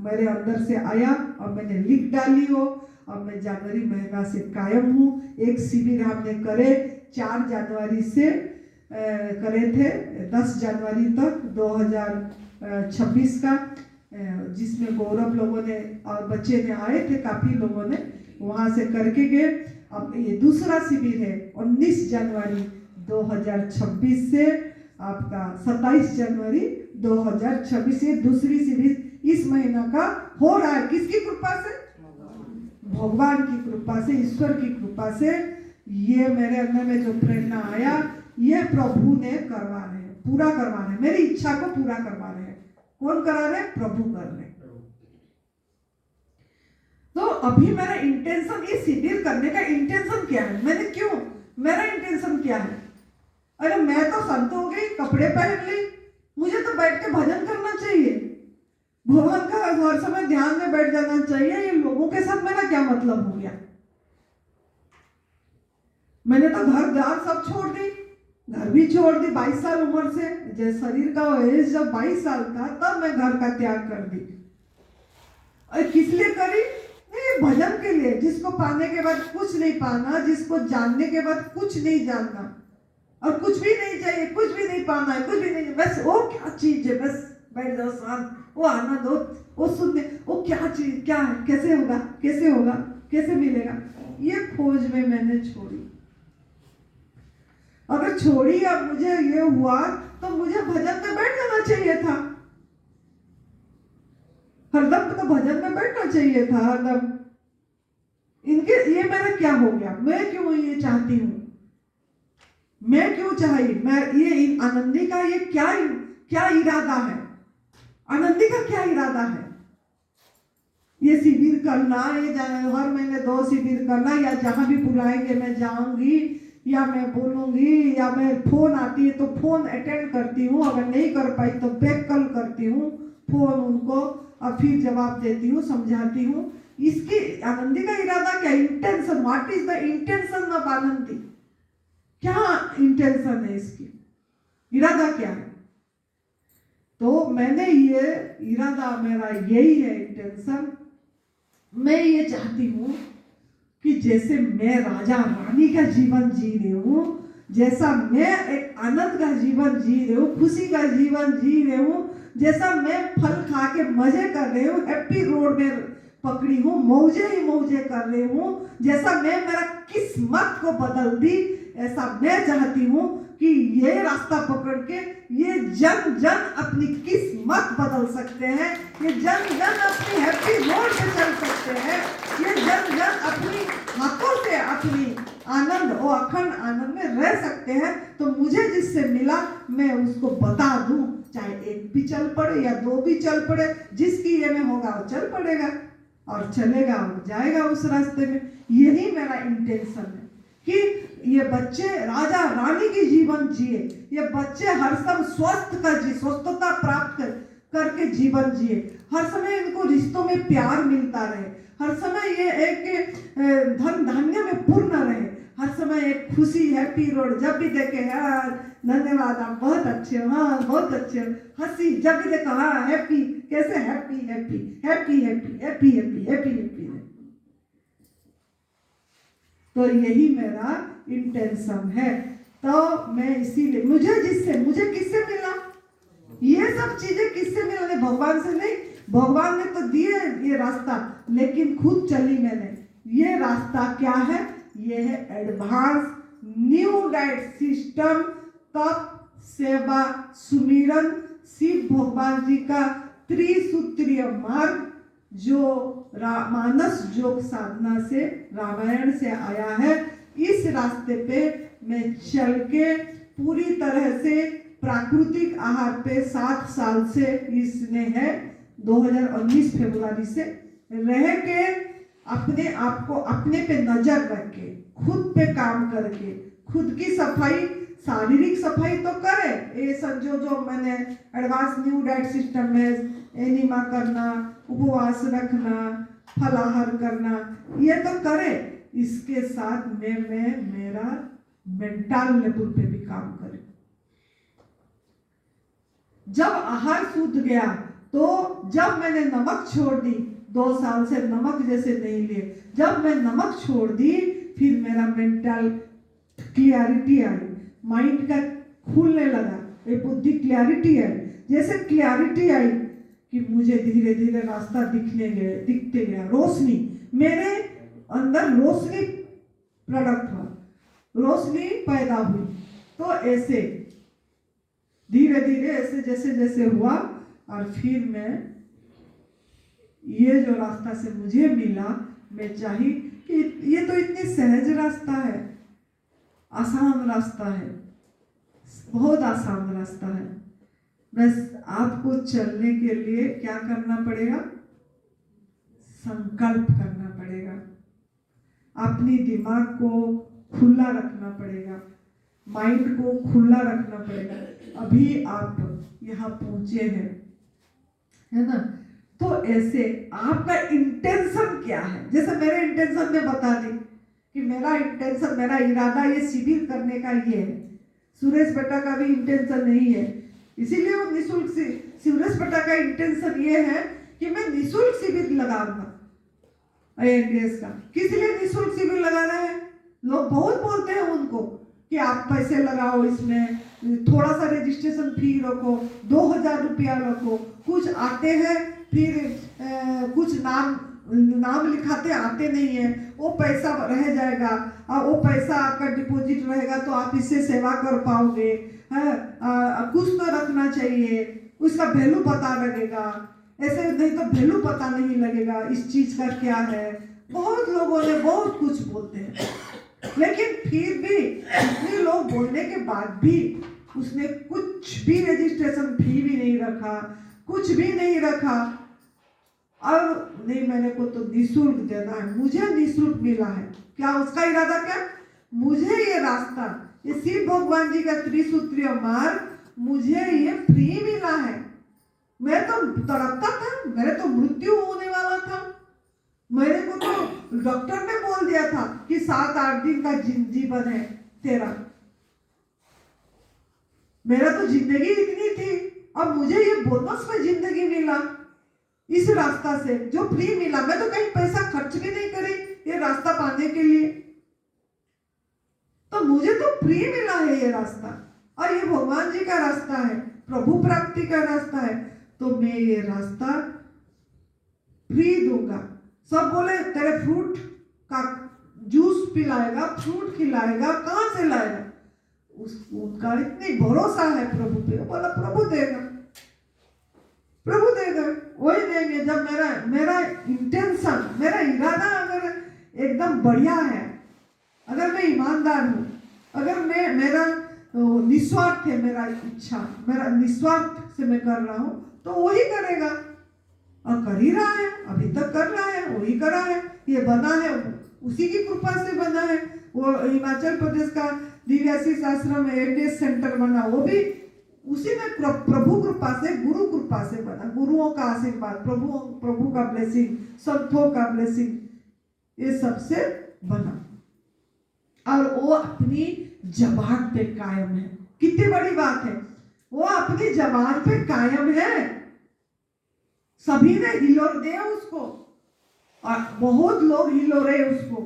मेरे अंदर से आया और मैंने लिख डाली हो। अब मैं जनवरी महीना से कायम हूँ। एक शिविर हमने करे 4 जनवरी से करे थे 10 जनवरी तक 2026 का, जिसमें गौरव लोगों ने और बच्चे ने आए थे, काफ़ी लोगों ने वहाँ से करके गए। अब ये दूसरा शिविर है 19 जनवरी 2026 से आपका 27 जनवरी 2026, ये दूसरी शिविर इस महीना का हो रहा है। किसकी कृपा से? भगवान की कृपा से, ईश्वर की कृपा से। ये मेरे अंदर में जो प्रेरणा आया, ये प्रभु ने करवा रहे हैं, पूरा करवा रहे हैं, मेरी इच्छा को पूरा करवा रहे हैं। कौन करा रहे हैं? प्रभु कर रहे हैं। तो अभी मेरा इंटेंशन, ये शिविर करने का इंटेंशन क्या है, मैंने क्यों, मेरा इंटेंशन क्या है? अरे मैं तो संत हो गई, कपड़े पहन ली, मुझे तो बैठ के भजन करना चाहिए, भगवान का हर समय ध्यान में बैठ जाना चाहिए। ये लोगों के साथ मेरा क्या मतलब हो गया? मैंने तो घर द्वार सब छोड़ दी, घर भी छोड़ दी 22 साल उम्र से। जब शरीर का एज जब 22 साल था तब मैं घर का त्याग कर दी। और किस लिए करी? नहीं, भजन के लिए। जिसको पाने के बाद कुछ नहीं पाना, जिसको जानने के बाद कुछ नहीं जानना, और कुछ भी नहीं चाहिए, कुछ भी नहीं पाना है, कुछ भी नहीं, बस वो क्या चीज है, बस बैठ जाओ शांत, वो आनंद हो, वो सुनने, वो क्या चीज, क्या है, कैसे होगा, कैसे होगा, कैसे मिलेगा, ये खोज में मैंने छोड़ी। अगर छोड़ी, अब मुझे ये हुआ तो मुझे भजन में बैठ जाना चाहिए था, हरदम तो भजन में बैठना चाहिए था हरदम। इनके ये मेरा क्या हो गया? मैं क्यों ये चाहती हूँ, मैं क्यों चाहिए, मैं ये आनंदी का ये क्या इरादा है? आनंदी का क्या इरादा है? ये शिविर करना, ये हर महीने 2 शिविर करना, या जहां भी बुलाएंगे मैं जाऊंगी, या मैं बोलूंगी, या मैं फोन आती है तो फोन अटेंड करती हूँ, अगर नहीं कर पाई तो बैक कॉल करती हूँ फोन उनको, और फिर जवाब देती हूँ, समझाती हूँ। इसकी आनंदी का इरादा क्या? Intention, what is the intention of Anandi? क्या इंटेंशन है इसकी, इरादा क्या है? तो मैंने ये इरादा, मेरा यही है इंटेंशन। मैं ये चाहती हूँ कि जैसे मैं राजा रानी का जीवन जी रही हूँ, जैसा मैं एक आनंद का जीवन जी रही हूँ, खुशी का जीवन जी रही हूँ, जैसा मैं फल खा के मजे कर रही हूँ, हैप्पी रोड में पकड़ी हूँ, मौजे ही मौजे कर रही हूँ, जैसा मैं मेरा किस्मत को बदल दी, ऐसा मैं चाहती हूँ कि ये रास्ता पकड़ के ये जन जन अपनी किस्मत बदल सकते हैं, ये जन जन अपनी हैप्पी रोड पे चल सकते हैं, ये जन जन अपनी हाथों से अपनी आनंद और अखंड आनंद में रह सकते हैं। तो मुझे जिससे मिला मैं उसको बता दूं, चाहे 1 भी चल पड़े या 2 भी चल पड़े, जिसकी ये में होगा वो चल पड़ेगा और चलेगा, वो जाएगा उस रास्ते में। यही मेरा इंटेंशन है कि ये बच्चे राजा रानी की जीवन जिए, ये बच्चे हर समय स्वस्थता प्राप्त करके जीवन जिए, हर समय इनको रिश्तों में प्यार मिलता रहे, हर समय ये एक धन धान्य में पूर्ण रहे, हर समय एक खुशी, हैप्पी रोड, जब भी देखे हाँ धन्यवाद आप बहुत अच्छे हो, हाँ बहुत अच्छे हो, हंसी, जब भी देखो हाँ हैप्पी, कैसे happy happy happy happy happy happy happy happy. तो यही मेरा इंटेंशन है। तो मैं इसीलिए मुझे किससे मिला, ये सब चीजें किससे मिला? नहीं, भगवान से नहीं, भगवान ने तो दिए ये रास्ता, लेकिन खुद चली मैंने। ये रास्ता क्या है? ये है एडवांस न्यू डाइट सिस्टम, तप, सेवा, सुमिरन, शिव भगवान जी का त्रिसूत्रीय मार्ग, जो मानस योग साधना से, रामायण से आया है। इस रास्ते पे मैं चल के पूरी तरह से प्राकृतिक आहार पे 7 साल से इसने है 2019 फरवरी से रह के, अपने आप को अपने पे नजर रख के, खुद पे काम करके, खुद की सफाई, शारीरिक सफाई तो करे, ये समझो जो मैंने एडवांस न्यू डाइट सिस्टम में एनिमा करना, उपवास रखना, फलाहार करना, ये तो करे, इसके साथ में मैं मेरा मेंटल लेवल पे भी काम करे। जब आहार सूझ गया, तो जब मैंने नमक छोड़ दी, 2 साल से नमक जैसे नहीं लिए, जब मैं नमक छोड़ दी, फिर मेरा मेंटल क्लियरिटी आई, माइंड का खुलने लगा, एक बुद्धि क्लियरिटी आई। जैसे क्लियरिटी आई कि मुझे धीरे धीरे रास्ता दिखते गया, रोशनी, मेरे अंदर रोशनी प्रोडक्ट हुआ, रोशनी पैदा हुई। तो ऐसे धीरे धीरे ऐसे जैसे जैसे हुआ, और फिर मैं ये जो रास्ता से मुझे मिला, मैं चाही कि ये तो इतनी सहज रास्ता है, आसान रास्ता है, बहुत आसान रास्ता है। बस आपको चलने के लिए क्या करना पड़ेगा? संकल्प करना पड़ेगा, अपनी दिमाग को खुला रखना पड़ेगा, माइंड को खुला रखना पड़ेगा। अभी आप यहाँ पहुंचे हैं, है ना? तो ऐसे आपका इंटेंशन क्या है? जैसे मेरे इंटेंशन में बता दी कि मेरा इंटेंशन, मेरा इरादा ये शिविर करने का ये है। सुरेश बेटा का भी इंटेंशन नहीं है, इसीलिए वो निःशुल्क से, सुरेश बेटा का इंटेंशन ये है कि मैं निःशुल्क शिविर लगाऊंगा IAS का। किस लिए निःशुल्क शिविर लगा रहे हैं? लोग बहुत बोलते हैं उनको कि आप पैसे लगाओ, इसमें थोड़ा सा रजिस्ट्रेशन फी रखो, 2000 रुपया रखो। कुछ आते हैं, फिर कुछ नाम लिखाते आते नहीं है, वो पैसा रह जाएगा, और वो पैसा आपका डिपॉजिट रहेगा तो आप इससे सेवा कर पाओगे। कुछ तो रखना चाहिए, उसका वैल्यू पता लगेगा, ऐसे नहीं तो वैल्यू पता नहीं लगेगा इस चीज का क्या है। बहुत लोगों ने बहुत कुछ बोलते हैं, लेकिन फिर भी इतने लोग बोलने के बाद भी उसने कुछ भी रजिस्ट्रेशन फी भी नहीं रखा, कुछ भी नहीं रखा। और नहीं, मैंने को तो निःशुल्क देना है, मुझे निःशुल्क मिला है। क्या उसका इरादा? क्या मुझे ये रास्ता, ये शिव भगवान जी का त्रिसूत्रीय मार्ग, मुझे ये फ्री मिला है। मैं तो तड़पता था, मेरे तो मृत्यु होने वाला था, मेरे को तो डॉक्टर ने बोल दिया था कि 7-8 दिन का जीवन है तेरा। मेरा तो जिंदगी इतनी थी, अब मुझे ये बोनस में जिंदगी मिला इस रास्ता से, जो फ्री मिला। मैं तो कहीं पैसा खर्च भी नहीं करी ये रास्ता पाने के लिए, तो मुझे तो फ्री मिला है ये रास्ता, और ये भगवान जी का रास्ता है, प्रभु प्राप्ति का रास्ता है। तो मैं ये रास्ता फ्री दूंगा। सब बोले तेरे फ्रूट का जूस पिलाएगा, फ्रूट खिलाएगा, कहां से लाएगा? उसका इतनी भरोसा है प्रभु पे, बोला प्रभु देगा, प्रभु देगा, वही देंगे। जब मेरा इंटेंशन, मेरा इरादा अगर एकदम बढ़िया है, अगर मैं ईमानदार हूँ, अगर मेरा निस्वार्थ है, मेरा इच्छा, मेरा निस्वार्थ से मैं कर रहा हूँ, तो वही करेगा, और कर ही रहा है, अभी तक कर रहा है, वही करा है। ये बना है उसी की कृपा से बना है। वो हिमाचल प्रदेश का दिव्याशीष आश्रम ADS सेंटर बना, वो भी उसी में प्रभु कृपा से, गुरु कृपा से बना, गुरुओं का आशीर्वाद, प्रभु का ब्लेसिंग, संतों का ब्लेसिंग, ये सबसे बना। और वो अपनी जबान पे कायम है। कितनी बड़ी बात है, वो अपनी जबान पे कायम है। सभी ने हिलोर दिया उसको, और बहुत लोग हिलो रहे उसको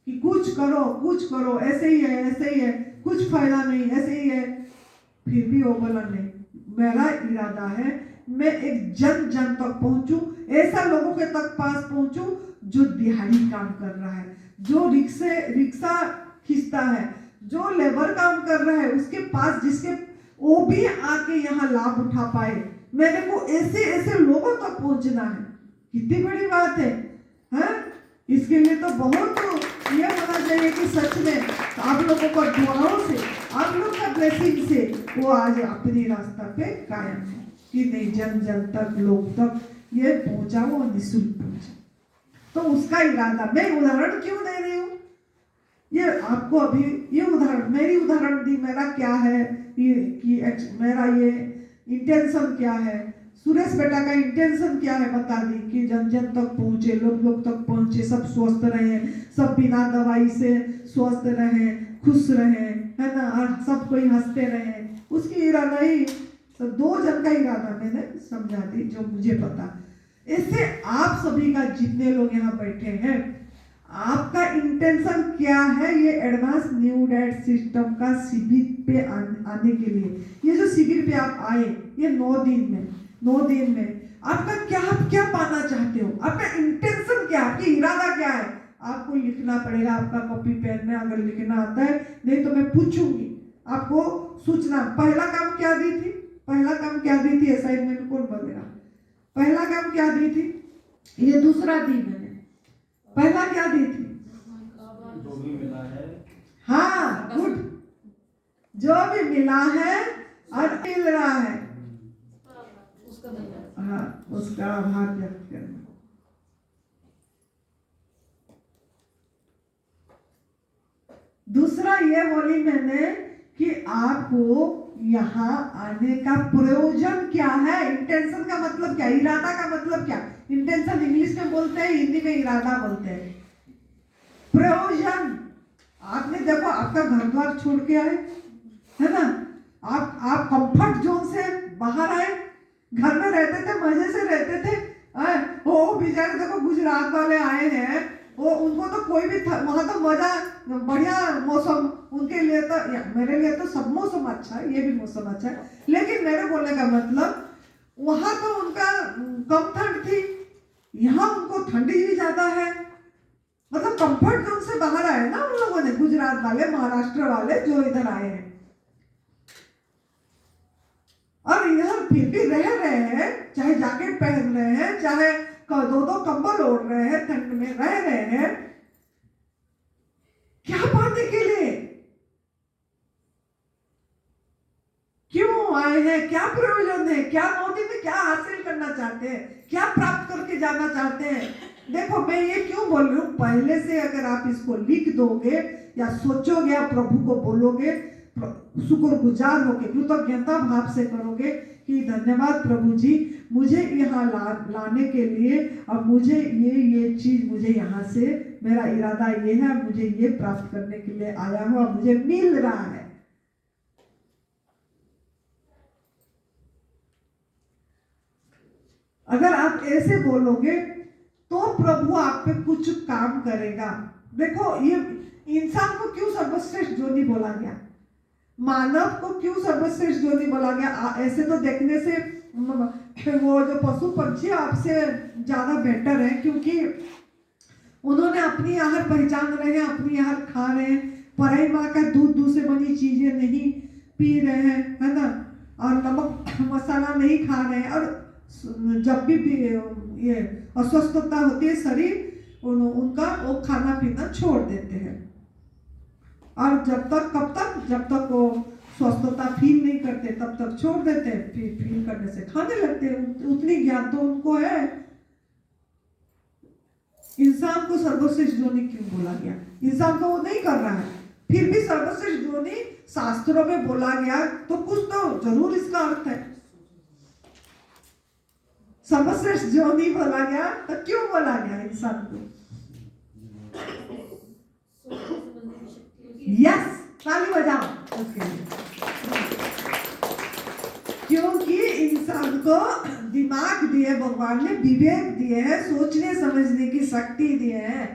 कि कुछ करो, ऐसे ही है, कुछ फायदा नहीं, ऐसे ही है। फिर भी वो बोला नहीं, मेरा इरादा है मैं एक जन जन तक पहुंचूं, ऐसा लोगों के तक पास पहुंचूं जो दिहाड़ी काम कर रहा है, जो रिक्शा खींचता है, जो लेबर काम कर रहा है, उसके पास जिसके वो भी आके यहाँ लाभ उठा पाए। मेरे को ऐसे ऐसे लोगों तक पहुंचना है। कितनी बड़ी बात है, हाँ? इसके लिए तो बहुत ये होना चाहिए कि सच में आप लोगों को दुआओं से, आप लोग का ब्लेसिंग से वो आज अपनी रास्ता पे कायम है कि नहीं, जन जन तक, लोग तक ये पहुंचा, वो निःशुल्क पहुंचा। तो उसका इरादा, मैं उदाहरण क्यों दे रही हूँ, ये आपको अभी ये उदाहरण, मेरी उदाहरण दी, मेरा क्या है कि मेरा ये इंटेंशन क्या है, सुरेश बेटा का इंटेंशन क्या है बता दी कि जन जन तक पहुंचे, लोग तक पहुंचे, सब स्वस्थ रहे, सब बिना दवाई से स्वस्थ रहे, खुश रहे, है ना, और सब कोई हंसते रहे। उसकी इरादा ही तो 2 जन का इरादा मैंने समझा दी जो मुझे पता। इससे आप सभी का, जितने लोग यहाँ बैठे हैं, आपका इंटेंशन क्या है ये एडवांस न्यू डैट सिस्टम का शिविर पे आने के लिए। ये जो शिविर पे आप आए, ये 9 दिन में आपका क्या पाना चाहते हो, आपका इंटेंशन क्या, आपकी इरादा क्या है, आपको लिखना पड़ेगा। आपका कॉपी पेन में अगर लिखना आता है, नहीं तो मैं पूछूंगी आपको सूचना। पहला काम क्या दी थी असाइनमेंट, कौन बोलेगा? पहला काम क्या दी थी? ये दूसरा दी मैंने। पहला क्या दी थी? जो भी मिला है, हाँ, गुड, जो भी मिला है और मिल रहा है, हाँ, उसका आभार व्यक्त करना। दूसरा ये बोली मैंने कि आपको यहाँ आने का प्रयोजन क्या है, इंटेंशन का मतलब क्या, इरादा का मतलब क्या। इंटेंशन इंग्लिश में बोलते हैं, हिंदी में इरादा बोलते हैं। प्रयोजन, आपने देखो आपका घर द्वार छोड़ के आए, है ना, आप कंफर्ट जोन से बाहर आए, घर में रहते थे, मजे से रहते थे। वो बेचारे देखो गुजरात वाले आए हैं, वो उनको तो कोई भी वहां तो मजा, बढ़िया मौसम उनके लिए, तो मेरे लिए तो सब मौसम अच्छा है, ये भी मौसम अच्छा है, लेकिन मेरे बोलने का मतलब वहां तो उनका कम ठंड थी, यहाँ उनको ठंडी भी ज्यादा है। मतलब कंफर्ट जोन से बाहर आए ना उन लोगों ने, गुजरात वाले, महाराष्ट्र वाले जो इधर आए हैं, और इधर फिर भी रह रहे हैं, चाहे जैकेट पहन रहे हैं, चाहे 2 कंबल ओढ़ रहे हैं, ठंड में रह रहे हैं। क्या पाने के लिए, क्यों आए हैं, क्या प्रयोजन है, क्या 9 दिन में क्या हासिल करना चाहते हैं, क्या प्राप्त करके जाना चाहते हैं। देखो मैं ये क्यों बोल रही हूँ, पहले से अगर आप इसको लिख दोगे या सोचोगे, आप प्रभु को बोलोगे, शुक्रगुजार होके कृतज्ञता भाव से करोगे कि धन्यवाद प्रभु जी, मुझे यहाँ लाने के लिए, अब मुझे ये चीज, मुझे यहाँ से मेरा इरादा ये है, मुझे ये प्राप्त करने के लिए आया हूँ, अब मुझे मिल रहा है। अगर आप ऐसे बोलोगे तो प्रभु आप पे कुछ काम करेगा। देखो ये इंसान को क्यों सर्वश्रेष्ठ जोनी बोला गया, मानव को क्यों सर्वश्रेष्ठ जोनी बोला गया। ऐसे तो देखने से वो जो पशु पक्षी आपसे ज्यादा बेटर है, क्योंकि उन्होंने अपनी आहार पहचान रहे हैं, अपनी आहार खा रहे हैं, पराई माँ का दूध से बनी चीजें नहीं पी रहे हैं, है ना, और नमक मसाला नहीं खा रहे हैं। और जब भी ये अस्वस्थता होती है शरीर, उनका वो खाना पीना छोड़ देते हैं, और जब तक वो स्वस्थता फील नहीं करते तब तक छोड़ देते हैं, फिर फील करने से खाने लगते हैं। उतनी ज्ञान तो उनको है। इंसान को सर्वश्रेष्ठ जोनी क्यों बोला गया, इंसान तो वो नहीं कर रहा है, फिर भी सर्वश्रेष्ठ जोनी शास्त्रों में बोला गया, तो कुछ तो जरूर इसका अर्थ है। सर्वश्रेष्ठ जोनी बोला गया तो क्यों बोला गया इंसान को? यस, ताली बजाओ उसके लिए। क्योंकि इंसान को दिमाग दिए भगवान ने, विवेक दिए हैं, सोचने समझने की शक्ति दिए हैं।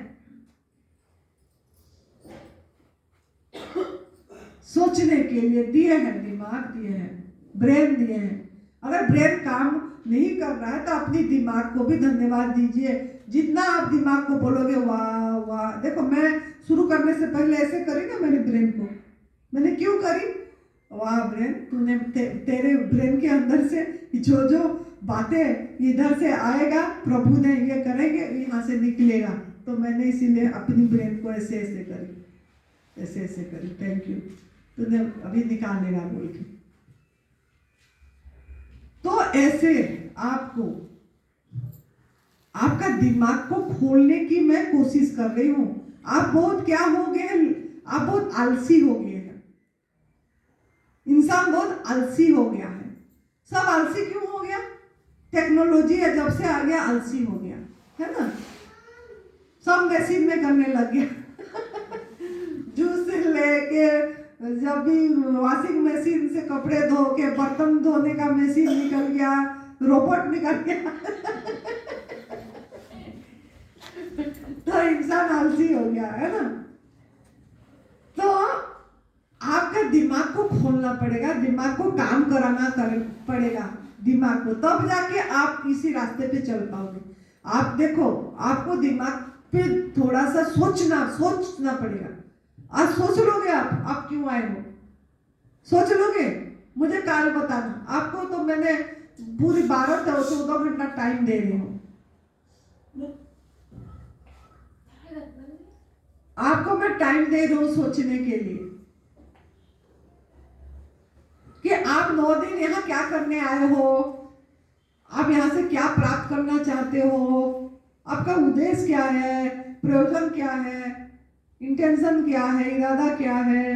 सोचने के लिए दिए हैं, दिमाग दिए हैं, ब्रेन दिए हैं। अगर ब्रेन काम नहीं कर रहा है तो अपनी दिमाग को भी धन्यवाद दीजिए। जितना आप दिमाग को बोलोगे वाह वाह, देखो मैं शुरू करने से पहले ऐसे करी ना मेरे ब्रेन को, मैंने क्यों करी, वाह ब्रेन तूने तेरे ब्रेन के अंदर से जो जो बातें इधर से आएगा प्रभु ने ये करेंगे यहाँ से निकलेगा, तो मैंने इसीलिए अपनी ब्रेन को ऐसे ऐसे करी, ऐसे ऐसे करी, थैंक यू तूने अभी निकालेगा बोल के। तो ऐसे आपको आपका दिमाग को खोलने की मैं कोशिश कर रही हूं। आप बहुत क्या हो गए हैं, आप बहुत आलसी हो गए हैं। इंसान बहुत आलसी हो गया है। सब आलसी क्यों हो गया? टेक्नोलॉजी जब से आ गया आलसी हो गया है ना। सब मशीन में करने लग गया जूस से लेके, जब भी वॉशिंग मशीन से कपड़े धो के, बर्तन धोने का मशीन निकल गया, रोबोट निकल गया तो इंसान आलसी हो गया है ना। तो आपका दिमाग को खोलना पड़ेगा, दिमाग को काम कराना पड़ेगा दिमाग को, तब जाके आप इसी रास्ते पे चल पाओगे। आप देखो, आपको दिमाग पे थोड़ा सा सोचना पड़ेगा। आज सोच लोगे आप क्यों आए हो, सोच लोगे, मुझे काल बताना। आपको तो मैंने पूरी 12-14 घंटा टाइम दे रही हूँ, आपको मैं टाइम दे रही हूँ सोचने के लिए कि आप 9 दिन यहाँ क्या करने आए हो, आप यहाँ से क्या प्राप्त करना चाहते हो, आपका उद्देश्य क्या है, प्रयोजन क्या है, इंटेंशन क्या है, इरादा क्या है,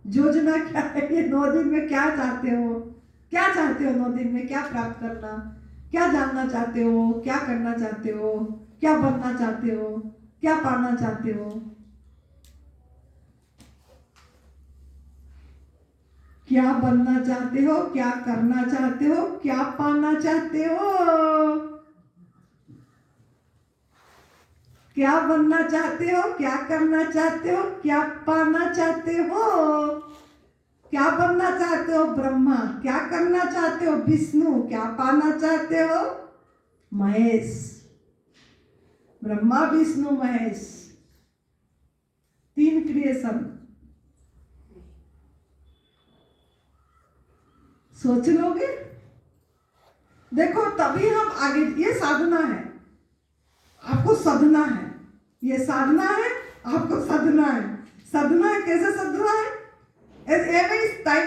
योजना क्या है। ये 9 दिन में क्या चाहते हो, 9 दिन में क्या प्राप्त करना, क्या जानना चाहते हो, क्या करना चाहते हो, क्या बनना चाहते हो, क्या पाना चाहते हो, क्या बनना चाहते हो, क्या करना चाहते हो, क्या पाना चाहते हो, क्या बनना चाहते हो, क्या करना चाहते हो, क्या पाना चाहते हो। क्या बनना चाहते हो? ब्रह्मा। क्या करना चाहते हो? विष्णु। क्या पाना चाहते हो? महेश। ब्रह्मा विष्णु महेश, 3 क्रिएशन। सोच लोगे? देखो तभी हम आगे, ये साधना है, आपको सधना है, ये साधना है, आपको सधना है। सधना है, कैसे सधना है? इस टाइम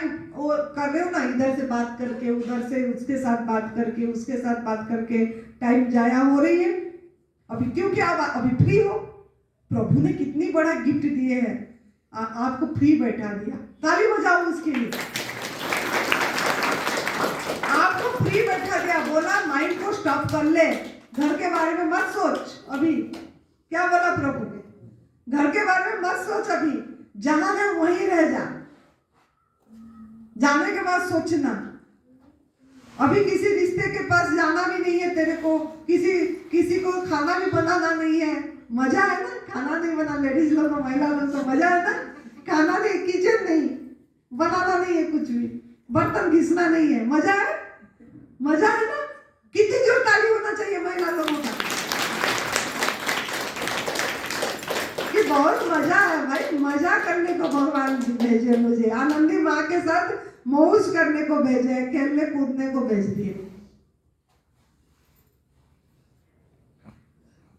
कर रहे हो ना, इधर से बात करके, उधर से उसके साथ बात करके, उसके साथ बात करके टाइम जाया हो रही है अभी, क्योंकि आप अभी फ्री हो। प्रभु ने कितनी बड़ा गिफ्ट दिए हैं, आपको फ्री बैठा दिया, ताली बजाओ उसके लिए। आपको फ्री बैठा दिया, बोला माइंड को स्टॉप कर ले, घर के बारे में मत सोच अभी। क्या बोला प्रभु ने? घर के बारे में मत सोच अभी, जहां है वहीं रह जा, जाने के बाद सोचना। अभी किसी रिश्ते के पास जाना भी नहीं है तेरे को, किसी को खाना भी बनाना नहीं है। मजा है ना, खाना नहीं बना, लेडीज लोग को, महिला लोग को मजा है ना, खाना नहीं, किचन नहीं बनाना नहीं है, कुछ भी बर्तन घिसना नहीं है, मजा है, मजा है ना। कितनी जोर ताली होना चाहिए महिला लोगों का कि बहुत मजा है भाई। मजा करने को भगवान भेजे मुझे, आनंदी माँ के साथ मौज करने को भेजे, खेलने कूदने को भेज दिए।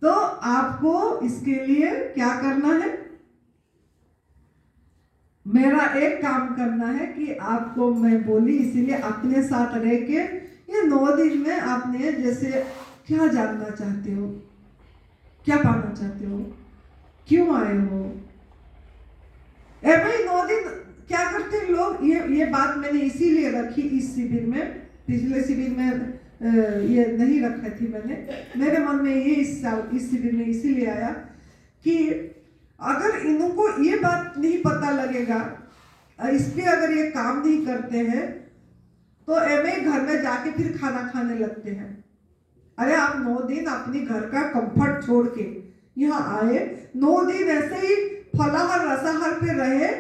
तो आपको इसके लिए क्या करना है? मेरा एक काम करना है कि आपको मैं बोली, इसीलिए अपने साथ रह के ये 9 दिन में आपने जैसे क्या जानना चाहते हो, क्या पाना चाहते हो, क्यों आए हो। भाई 9 दिन क्या करते हैं लोग, ये बात मैंने इसीलिए रखी इस शिविर में, पिछले शिविर में ये नहीं रखी थी मैंने, मेरे मन में ये इस शिविर में इसीलिए आया कि अगर इनको ये बात नहीं पता लगेगा, इसके अगर ये काम नहीं करते हैं तो एमे घर में जाके फिर खाना खाने लगते हैं। अरे आप 9 दिन अपनी घर का कंफर्ट छोड़ के यहाँ आए, 9 दिन ऐसे ही फलाहार रसाहार पे रहे,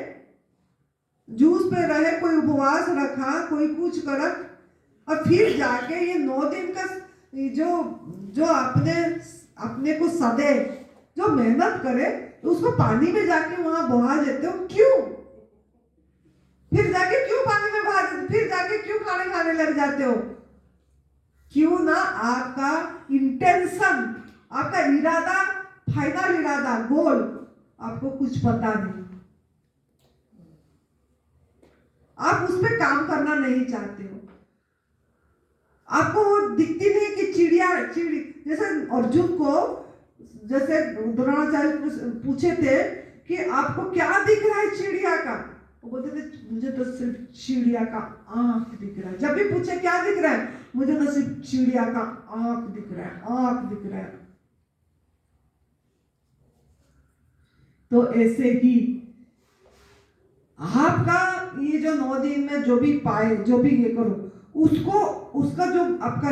जूस पे रहे, कोई उपवास रखा, कोई कुछ करा, और फिर जाके ये 9 दिन का जो अपने को सदे, जो मेहनत करे, उसको पानी में जाके वहां बहा देते हो। क्यों? फिर जाके क्यों पानी में बहा देते, फिर जाके क्यों खाने लग जाते हो? क्यों ना आपका इंटेंशन, आपका इरादा, फाइनल इरादा, गोल आपको कुछ पता नहीं, आप उस पर काम करना नहीं चाहते हो। आपको वो दिखती नहीं कि चिड़िया जैसे अर्जुन को, जैसे द्रोणाचार्य पूछे थे कि आपको क्या दिख रहा है चिड़िया का, वो बोलते थे मुझे तो सिर्फ चिड़िया का आंख दिख रहा है। जब भी पूछे क्या दिख रहा है, मुझे तो सिर्फ चिड़िया का आंख दिख रहा है, आंख दिख रहा है। तो ऐसे ही आपका ये जो 9 दिन में जो भी पाए, जो भी ये करो, उसका जो आपका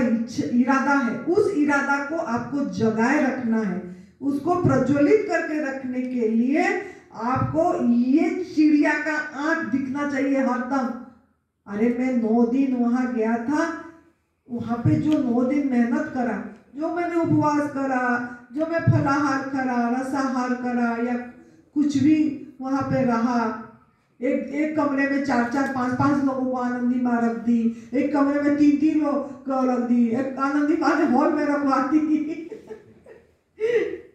इरादा है, उस इरादा को आपको जगाए रखना है, उसको प्रज्वलित करके रखने के लिए आपको ये चिड़िया का आंख दिखना चाहिए हरदम। अरे मैं 9 दिन वहां गया था, वहां पे जो 9 दिन मेहनत करा, जो मैंने उपवास करा, जो मैं फलाहार करा, रसाहार करा, या कुछ भी वहां पे रहा, एक कमरे में 4-4, 5-5 लोगों को आनंदी माँ रख दी, एक कमरे में 3-3 लोग को रख दी, एक आनंदी माँ ने हॉल में रखवा दी।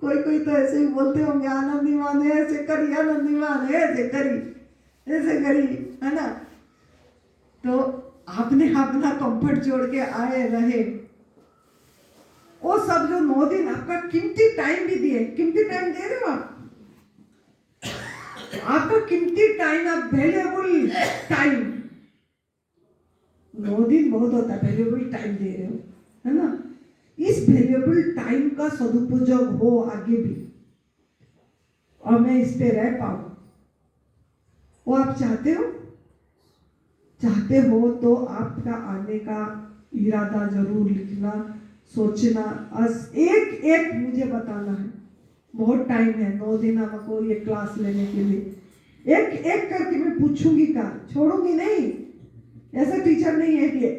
कोई तो ऐसे ही बोलते होंगे, आनंदी माँ ने ऐसे करी, आनंदी माँ ने ऐसे करी, है ना। तो आपने अपना कंफर्ट जोड़ के आए रहे, वो सब जो 9 दिन आपका कीमती टाइम भी दिए, कीमती टाइम दे रहे हो आपका कीमती टाइम, आप वैल्यूएबल टाइम, 9 दिन बहुत होता है, वैल्यूएबल टाइम दे रहे हो, है ना। इस वैल्यूएबल टाइम का सदुपयोग हो आगे भी, और मैं इस पे रह पाऊं, वो आप चाहते हो तो आपका आने का इरादा जरूर लिखना, सोचना, एक मुझे बताना है। बहुत टाइम है, 9 दिन हमको ये क्लास लेने के लिए, एक करके मैं पूछूंगी, का छोड़ूंगी नहीं, ऐसा टीचर नहीं है ये,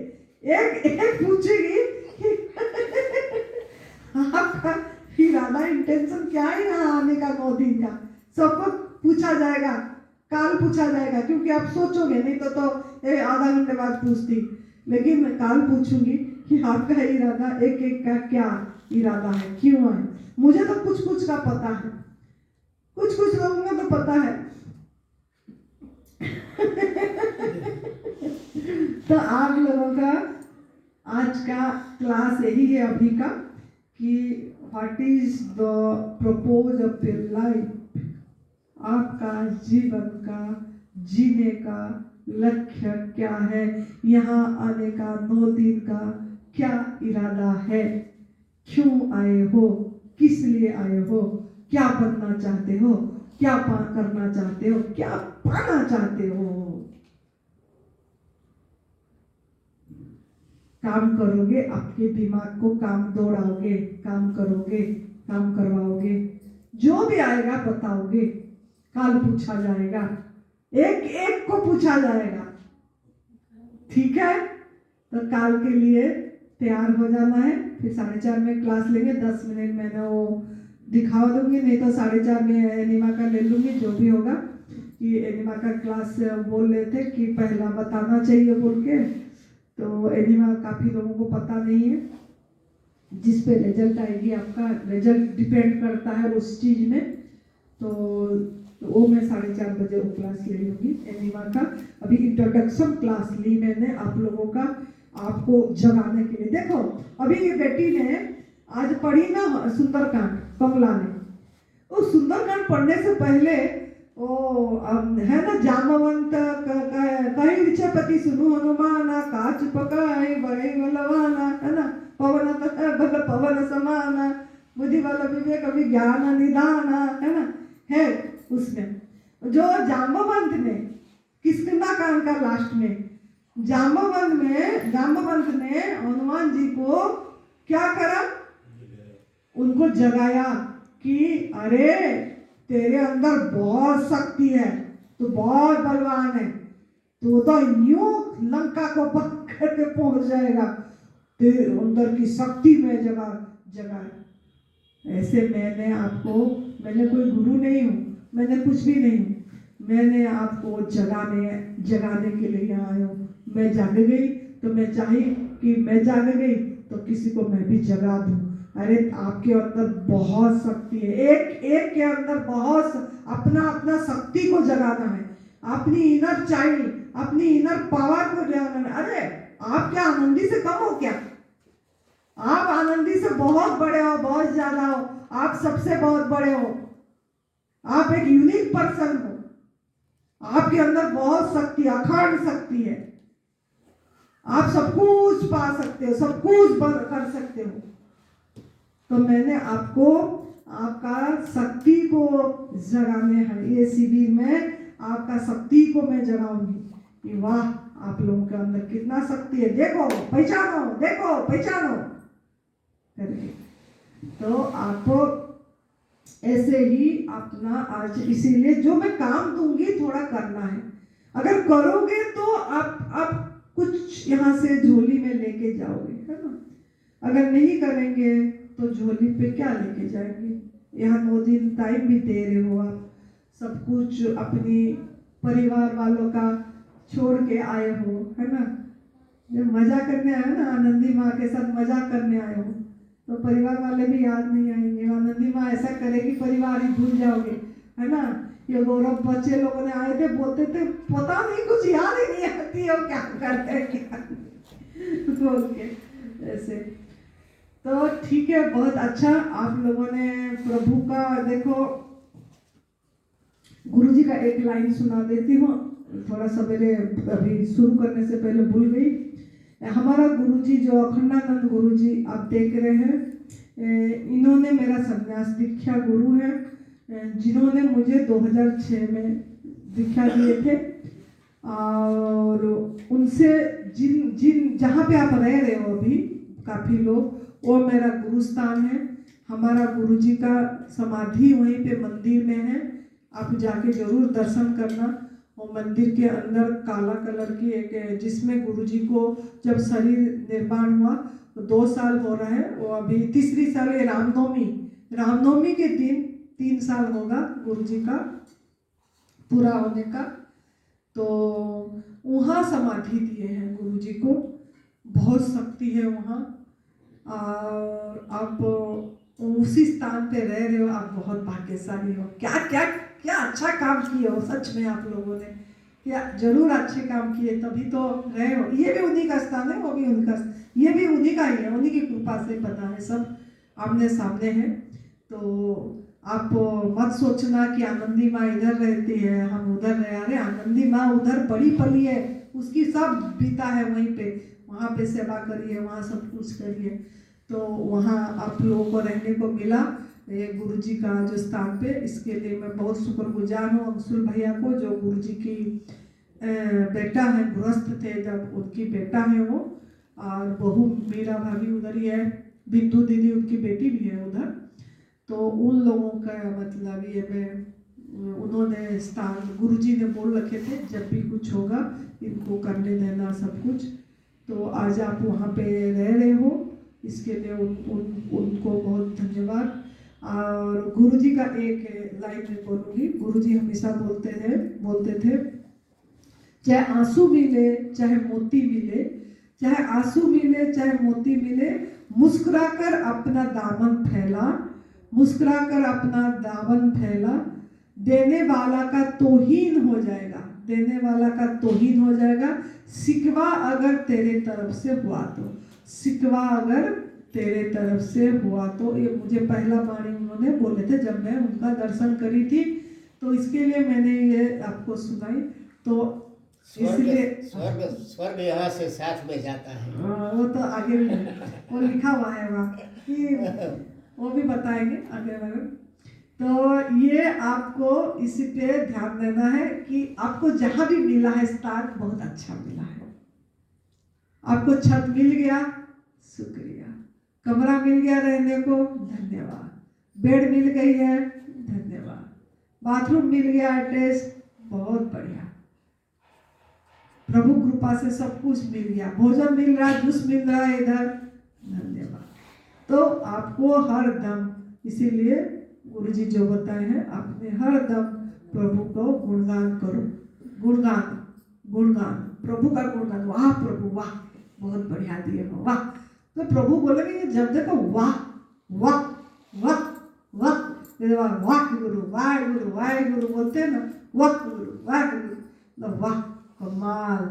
एक पूछेगी आपका इरादा, इंटेंशन क्या है यहाँ आने का 9 दिन का, सबको पूछा जाएगा, काल पूछा जाएगा, क्योंकि आप सोचोगे नहीं तो आधा घंटे बाद पूछती, लेकिन मैं काल पूछूंगी कि आपका इरादा, एक का क्या इरादा है, क्यों है। मुझे तो कुछ का पता है, कुछ लोगों का तो पता है। तो आप लोगों का आज का क्लास यही है अभी का, कि what is the purpose of your life, आपका जीवन का जीने का लक्ष्य क्या है, यहाँ आने का 9 दिन का क्या इरादा है, क्यों आए हो, किस लिए आए हो, क्या बनना चाहते हो, क्या करना चाहते हो, क्या पाना चाहते हो। काम करोगे, आपके दिमाग को काम दौड़ाओगे, काम करोगे, काम करवाओगे, जो भी आएगा बताओगे, काल पूछा जाएगा, एक को पूछा जाएगा, ठीक है। तो काल के लिए तैयार हो जाना है। फिर 4:30 में क्लास लेंगे, 10 मिनट मैंने वो दिखा दूंगी, नहीं तो 4:30 में एनिमा का ले लूंगी, जो भी होगा। कि एनिमा का क्लास बोल रहे थे कि पहला बताना चाहिए बोल के, तो एनिमा काफ़ी लोगों को पता नहीं है, जिस पे रिजल्ट आएगी, आपका रिजल्ट डिपेंड करता है उस चीज़ में। तो वो मैं 4:30 बजे वो क्लास ले लूँगी एनिमा का। अभी इंट्रोडक्शन क्लास ली मैंने आप लोगों का, आपको जगाने के लिए। देखो अभी ये बेटी ने आज पढ़ी ना सुंदरकांड, कमला ने, वो सुंदरकांड पढ़ने से पहले वो है ना, जामवंत कहीं विचपति सुनु हनुमाना, काच पकाए बड़े बलवाना, है ना, पवन पवन समाना, बुद्धि वाला विवेक विज्ञान निदाना, है ना, है उसमें। जो जाम्बवंत में किष्किंधा कांड का लास्ट में जाम्बवंत ने हनुमान जी को क्या करा, उनको जगाया कि अरे तेरे अंदर बहुत शक्ति है, तो बहुत बलवान है, तो यूं लंका को पकड़ के पहुंच जाएगा, तेरे अंदर की शक्ति में जगा। ऐसे मैंने कोई गुरु नहीं हूँ, मैंने कुछ भी नहीं हूँ, मैंने आपको जगाने के लिए यहाँ आया हूँ। मैं जाग गई तो मैं चाही कि मैं जाग गई तो किसी को मैं भी जगा दूँ। अरे आपके अंदर बहुत शक्ति है, एक के अंदर बहुत अपना शक्ति को जगाना है, अपनी इनर चाइल्ड, अपनी इनर पावर को जगाना है। अरे आप क्या आनंदी से कम हो क्या? आप आनंदी से बहुत बड़े हो, बहुत ज्यादा हो, आप सबसे बहुत बड़े हो, आप एक यूनिक पर्सन हो, आपके अंदर बहुत शक्ति, अखंड शक्ति है, आप सब कुछ पा सकते हो, सब कुछ कर सकते हो। तो मैंने आपको आपका शक्ति को जगाने हैं, ये शिविर में आपका शक्ति को मैं जगाऊंगी कि वाह आप लोगों के अंदर कितना शक्ति है, देखो पहचानो करके। तो आप ऐसे ही अपना आज, इसीलिए जो मैं काम दूंगी थोड़ा करना है, अगर करोगे तो आप कुछ यहाँ से झोली में लेके जाओगे, है ना। अगर नहीं करेंगे तो झोली पे क्या लेके जाएंगे। यहाँ 9 दिन टाइम भी दे रहे हो, आप सब कुछ अपनी परिवार वालों का छोड़ के आए हो, है ना। जब मजा करने आए हो ना, आनंदी माँ के साथ मजा करने आए हो, तो परिवार वाले भी याद नहीं आएंगे। आनंदी माँ ऐसा करेगी परिवार ही भूल जाओगे, है ना। ये गौरव बच्चे लोगों ने आए थे, बोलते थे पता नहीं कुछ याद ही नहीं आती है क्या करते हैं क्या बोल के ऐसे। तो ठीक है, बहुत अच्छा आप लोगों ने प्रभु का, देखो गुरुजी का एक लाइन सुना देती हूँ, थोड़ा सवेरे अभी शुरू करने से पहले भूल गई। हमारा गुरुजी जो अखंडानंद गुरुजी आप देख रहे हैं, इन्होंने मेरा संन्यास दीक्षा गुरु है, जिन्होंने मुझे 2006 में दीक्षा दिए थे। और उनसे जहाँ पे आप रह रहे हो अभी काफ़ी लोग, वो मेरा गुरुस्थान है। हमारा गुरुजी का समाधि वहीं पे मंदिर में है, आप जाके जरूर दर्शन करना। वो मंदिर के अंदर काला कलर की एक, जिसमें गुरुजी को जब शरीर निर्माण हुआ तो 2 साल हो रहा है, वो अभी 3री साल है। रामनवमी के दिन 3 साल होगा गुरुजी का पूरा होने का। तो वहाँ समाधि दिए हैं गुरुजी को, बहुत शक्ति है वहाँ। और आप उसी स्थान पे रह रहे हो, आप बहुत भाग्यशाली हो। क्या अच्छा काम किए हो, सच में आप लोगों ने क्या जरूर अच्छे काम किए, तभी तो रहे हो। ये भी उन्हीं का स्थान है, वो भी उनका, ये भी उन्हीं का ही है, उन्हीं की कृपा से बना है, सब आमने सामने है। तो आप मत सोचना कि आनंदी माँ इधर रहती है हम उधर रहे। अरे आनंदी माँ उधर बड़ी पली है, उसकी सब बीता है वहीं पे, वहाँ पे सेवा करिए, वहाँ सब कुछ करिए। तो वहाँ आप लोगों को रहने को मिला ये गुरुजी का जो स्थान पे, इसके लिए मैं बहुत शुक्रगुजार हूँ अंशुल भैया को, जो गुरुजी की बेटा है, गृहस्थ थे जब, उनकी बेटा है वो। और बहू मीरा भाभी उधर ही है, बिंदु दीदी उनकी बेटी भी है उधर। तो उन लोगों का मतलब ये मैं, उन्होंने स्थान गुरुजी ने बोल रखे थे जब भी कुछ होगा इनको करने देना सब कुछ। तो आज आप वहाँ पे रह रहे हो, इसके लिए उनको बहुत धन्यवाद। और गुरुजी का एक लाइन में बोलूँगी, गुरुजी हमेशा बोलते थे चाहे आंसू मिले चाहे मोती मिले, चाहे आंसू मिले चाहे मोती मिले, मुस्कुराकर अपना दामन फैला, मुस्कुराकर अपना दामन फैला, देने वाला का तौहीन हो जाएगा, देने वाला का तौहीन हो जाएगा। सिकवा अगर तेरे तरफ से हुआ तो, सिकवा अगर तेरे तरफ से हुआ तो, ये मुझे पहला बाणी उन्होंने बोले थे जब मैं उनका दर्शन करी थी, तो इसके लिए मैंने ये आपको सुनाई। तो इसलिए स्वर्ग यहाँ से साथ में जाता है, वो तो आगे भी वो लिखा हुआ है वहाँ कि वो भी बताएंगे आगे वाले। तो ये आपको इसी पे ध्यान देना है कि आपको जहां भी मिला है स्थान बहुत अच्छा मिला है। आपको छत मिल गया, शुक्रिया। कमरा मिल गया रहने को, धन्यवाद। बेड मिल गई है, धन्यवाद। बाथरूम मिल गया अटैच, बहुत बढ़िया। प्रभु कृपा से सब कुछ मिल गया, भोजन मिल रहा है, जूस मिल रहा है इधर, धन्यवाद। तो आपको हर दम, इसीलिए गुरु जी जो बताए हैं, आपने हर दम प्रभु को गुणगान करो। गुणगान, गुणगान, प्रभु का गुणगान। वाह प्रभु वाह, बहुत बढ़िया दिए हो, वाह। तो प्रभु बोलेंगे जब देखो वाह वाह वाह वाह, वाह गुरु वाह गुरु वाह गुरु बोलते हैं ना, वाह गुरु वाह गुरु, वाह कमाल।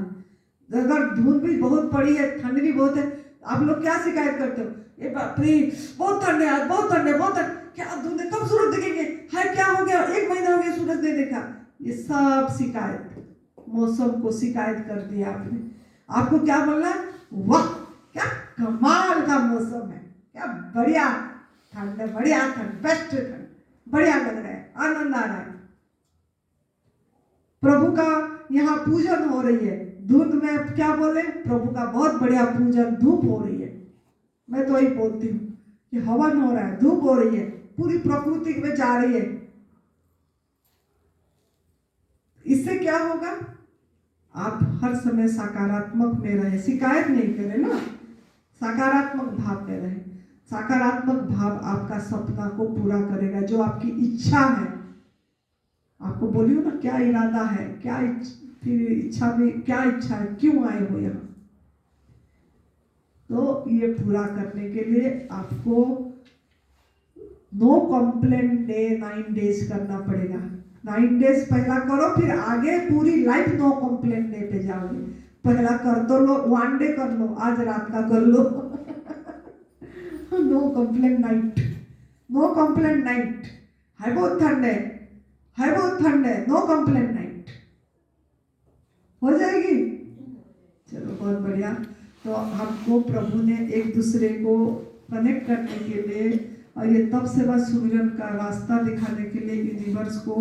अगर धूप भी बहुत पड़ी है, ठंड भी बहुत है, आप लोग क्या शिकायत करते हो? ये बाप रे बहुत ठंड है आज, बहुत ठंड है, बहुत ठंड, क्या धूप है, कब सूरज दिखेंगे, है क्या हो गया, 1 महीना हो गया सूरज नहीं देखा। ये सब शिकायत, मौसम को शिकायत कर दिया आपने। आपको क्या बोलना है? वाह क्या कमाल का मौसम है, क्या बढ़िया ठंड है, बढ़िया ठंड, बेस्ट ठंड, बढ़िया लग रहा है, आनंद आ रहा है। प्रभु का यहाँ पूजन हो रही है, धूप में क्या बोले, प्रभु का बहुत बढ़िया पूजन, धूप हो रही है। मैं तो वही बोलती हूँ कि हवन हो रहा है, धूप हो रही है, पूरी प्रकृति में जा रही है। इससे क्या होगा? आप हर समय सकारात्मक में रहे, शिकायत नहीं करें ना, सकारात्मक भाव में रहे। सकारात्मक भाव आपका सपना को पूरा करेगा, जो आपकी इच्छा है। आपको बोलियो ना क्या इरादा है, क्या फिर इच्छा में क्या इच्छा है, क्यों आए हो यहाँ। तो ये पूरा करने के लिए आपको नो कंप्लेंट डे 9 डेज करना पड़ेगा। 9 डेज पहला करो, फिर आगे पूरी लाइफ नो कंप्लेंट डे पे जाओगे। पहला कर तो लो, 1 डे कर लो, आज रात का कर लो। No complaint night, no complaint night. है बहुत ठंड है बहुत ठंड है, नो कंप्लेंट नाइट हो जाएगी। चलो बहुत बढ़िया। तो हमको प्रभु ने एक दूसरे को कनेक्ट करने के लिए और ये तप सेवा सुमिरन का रास्ता दिखाने के लिए यूनिवर्स को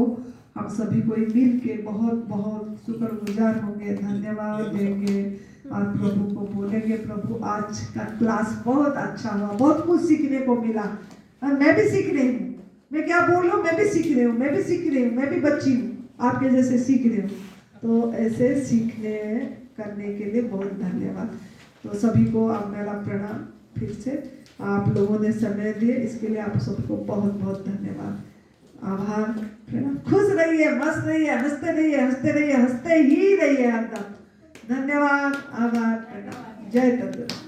हम सभी को मिल के बहुत बहुत शुक्रगुजार होंगे, धन्यवाद देंगे और प्रभु को बोलेंगे, प्रभु आज का क्लास बहुत अच्छा हुआ, बहुत कुछ सीखने को मिला। मैं भी सीख रही हूँ, मैं क्या बोल रहा हूँ, मैं भी सीख रही हूँ, मैं भी सीख रही हूँ, मैं भी बच्ची हूँ, आपके जैसे सीख रही हूँ। तो ऐसे सीखने करने के लिए बहुत धन्यवाद। तो सभी को आप मेरा प्रणाम, फिर से आप लोगों ने समय दिए इसके लिए आप सबको बहुत बहुत धन्यवाद, आभार, प्रणाम। खुश रहिए, मस्त रहिए, हंसते रहिए, हंसते रहिए, हंसते ही रहिए हरदम। धन्यवाद, आभार, प्रणाम। जय तत्व।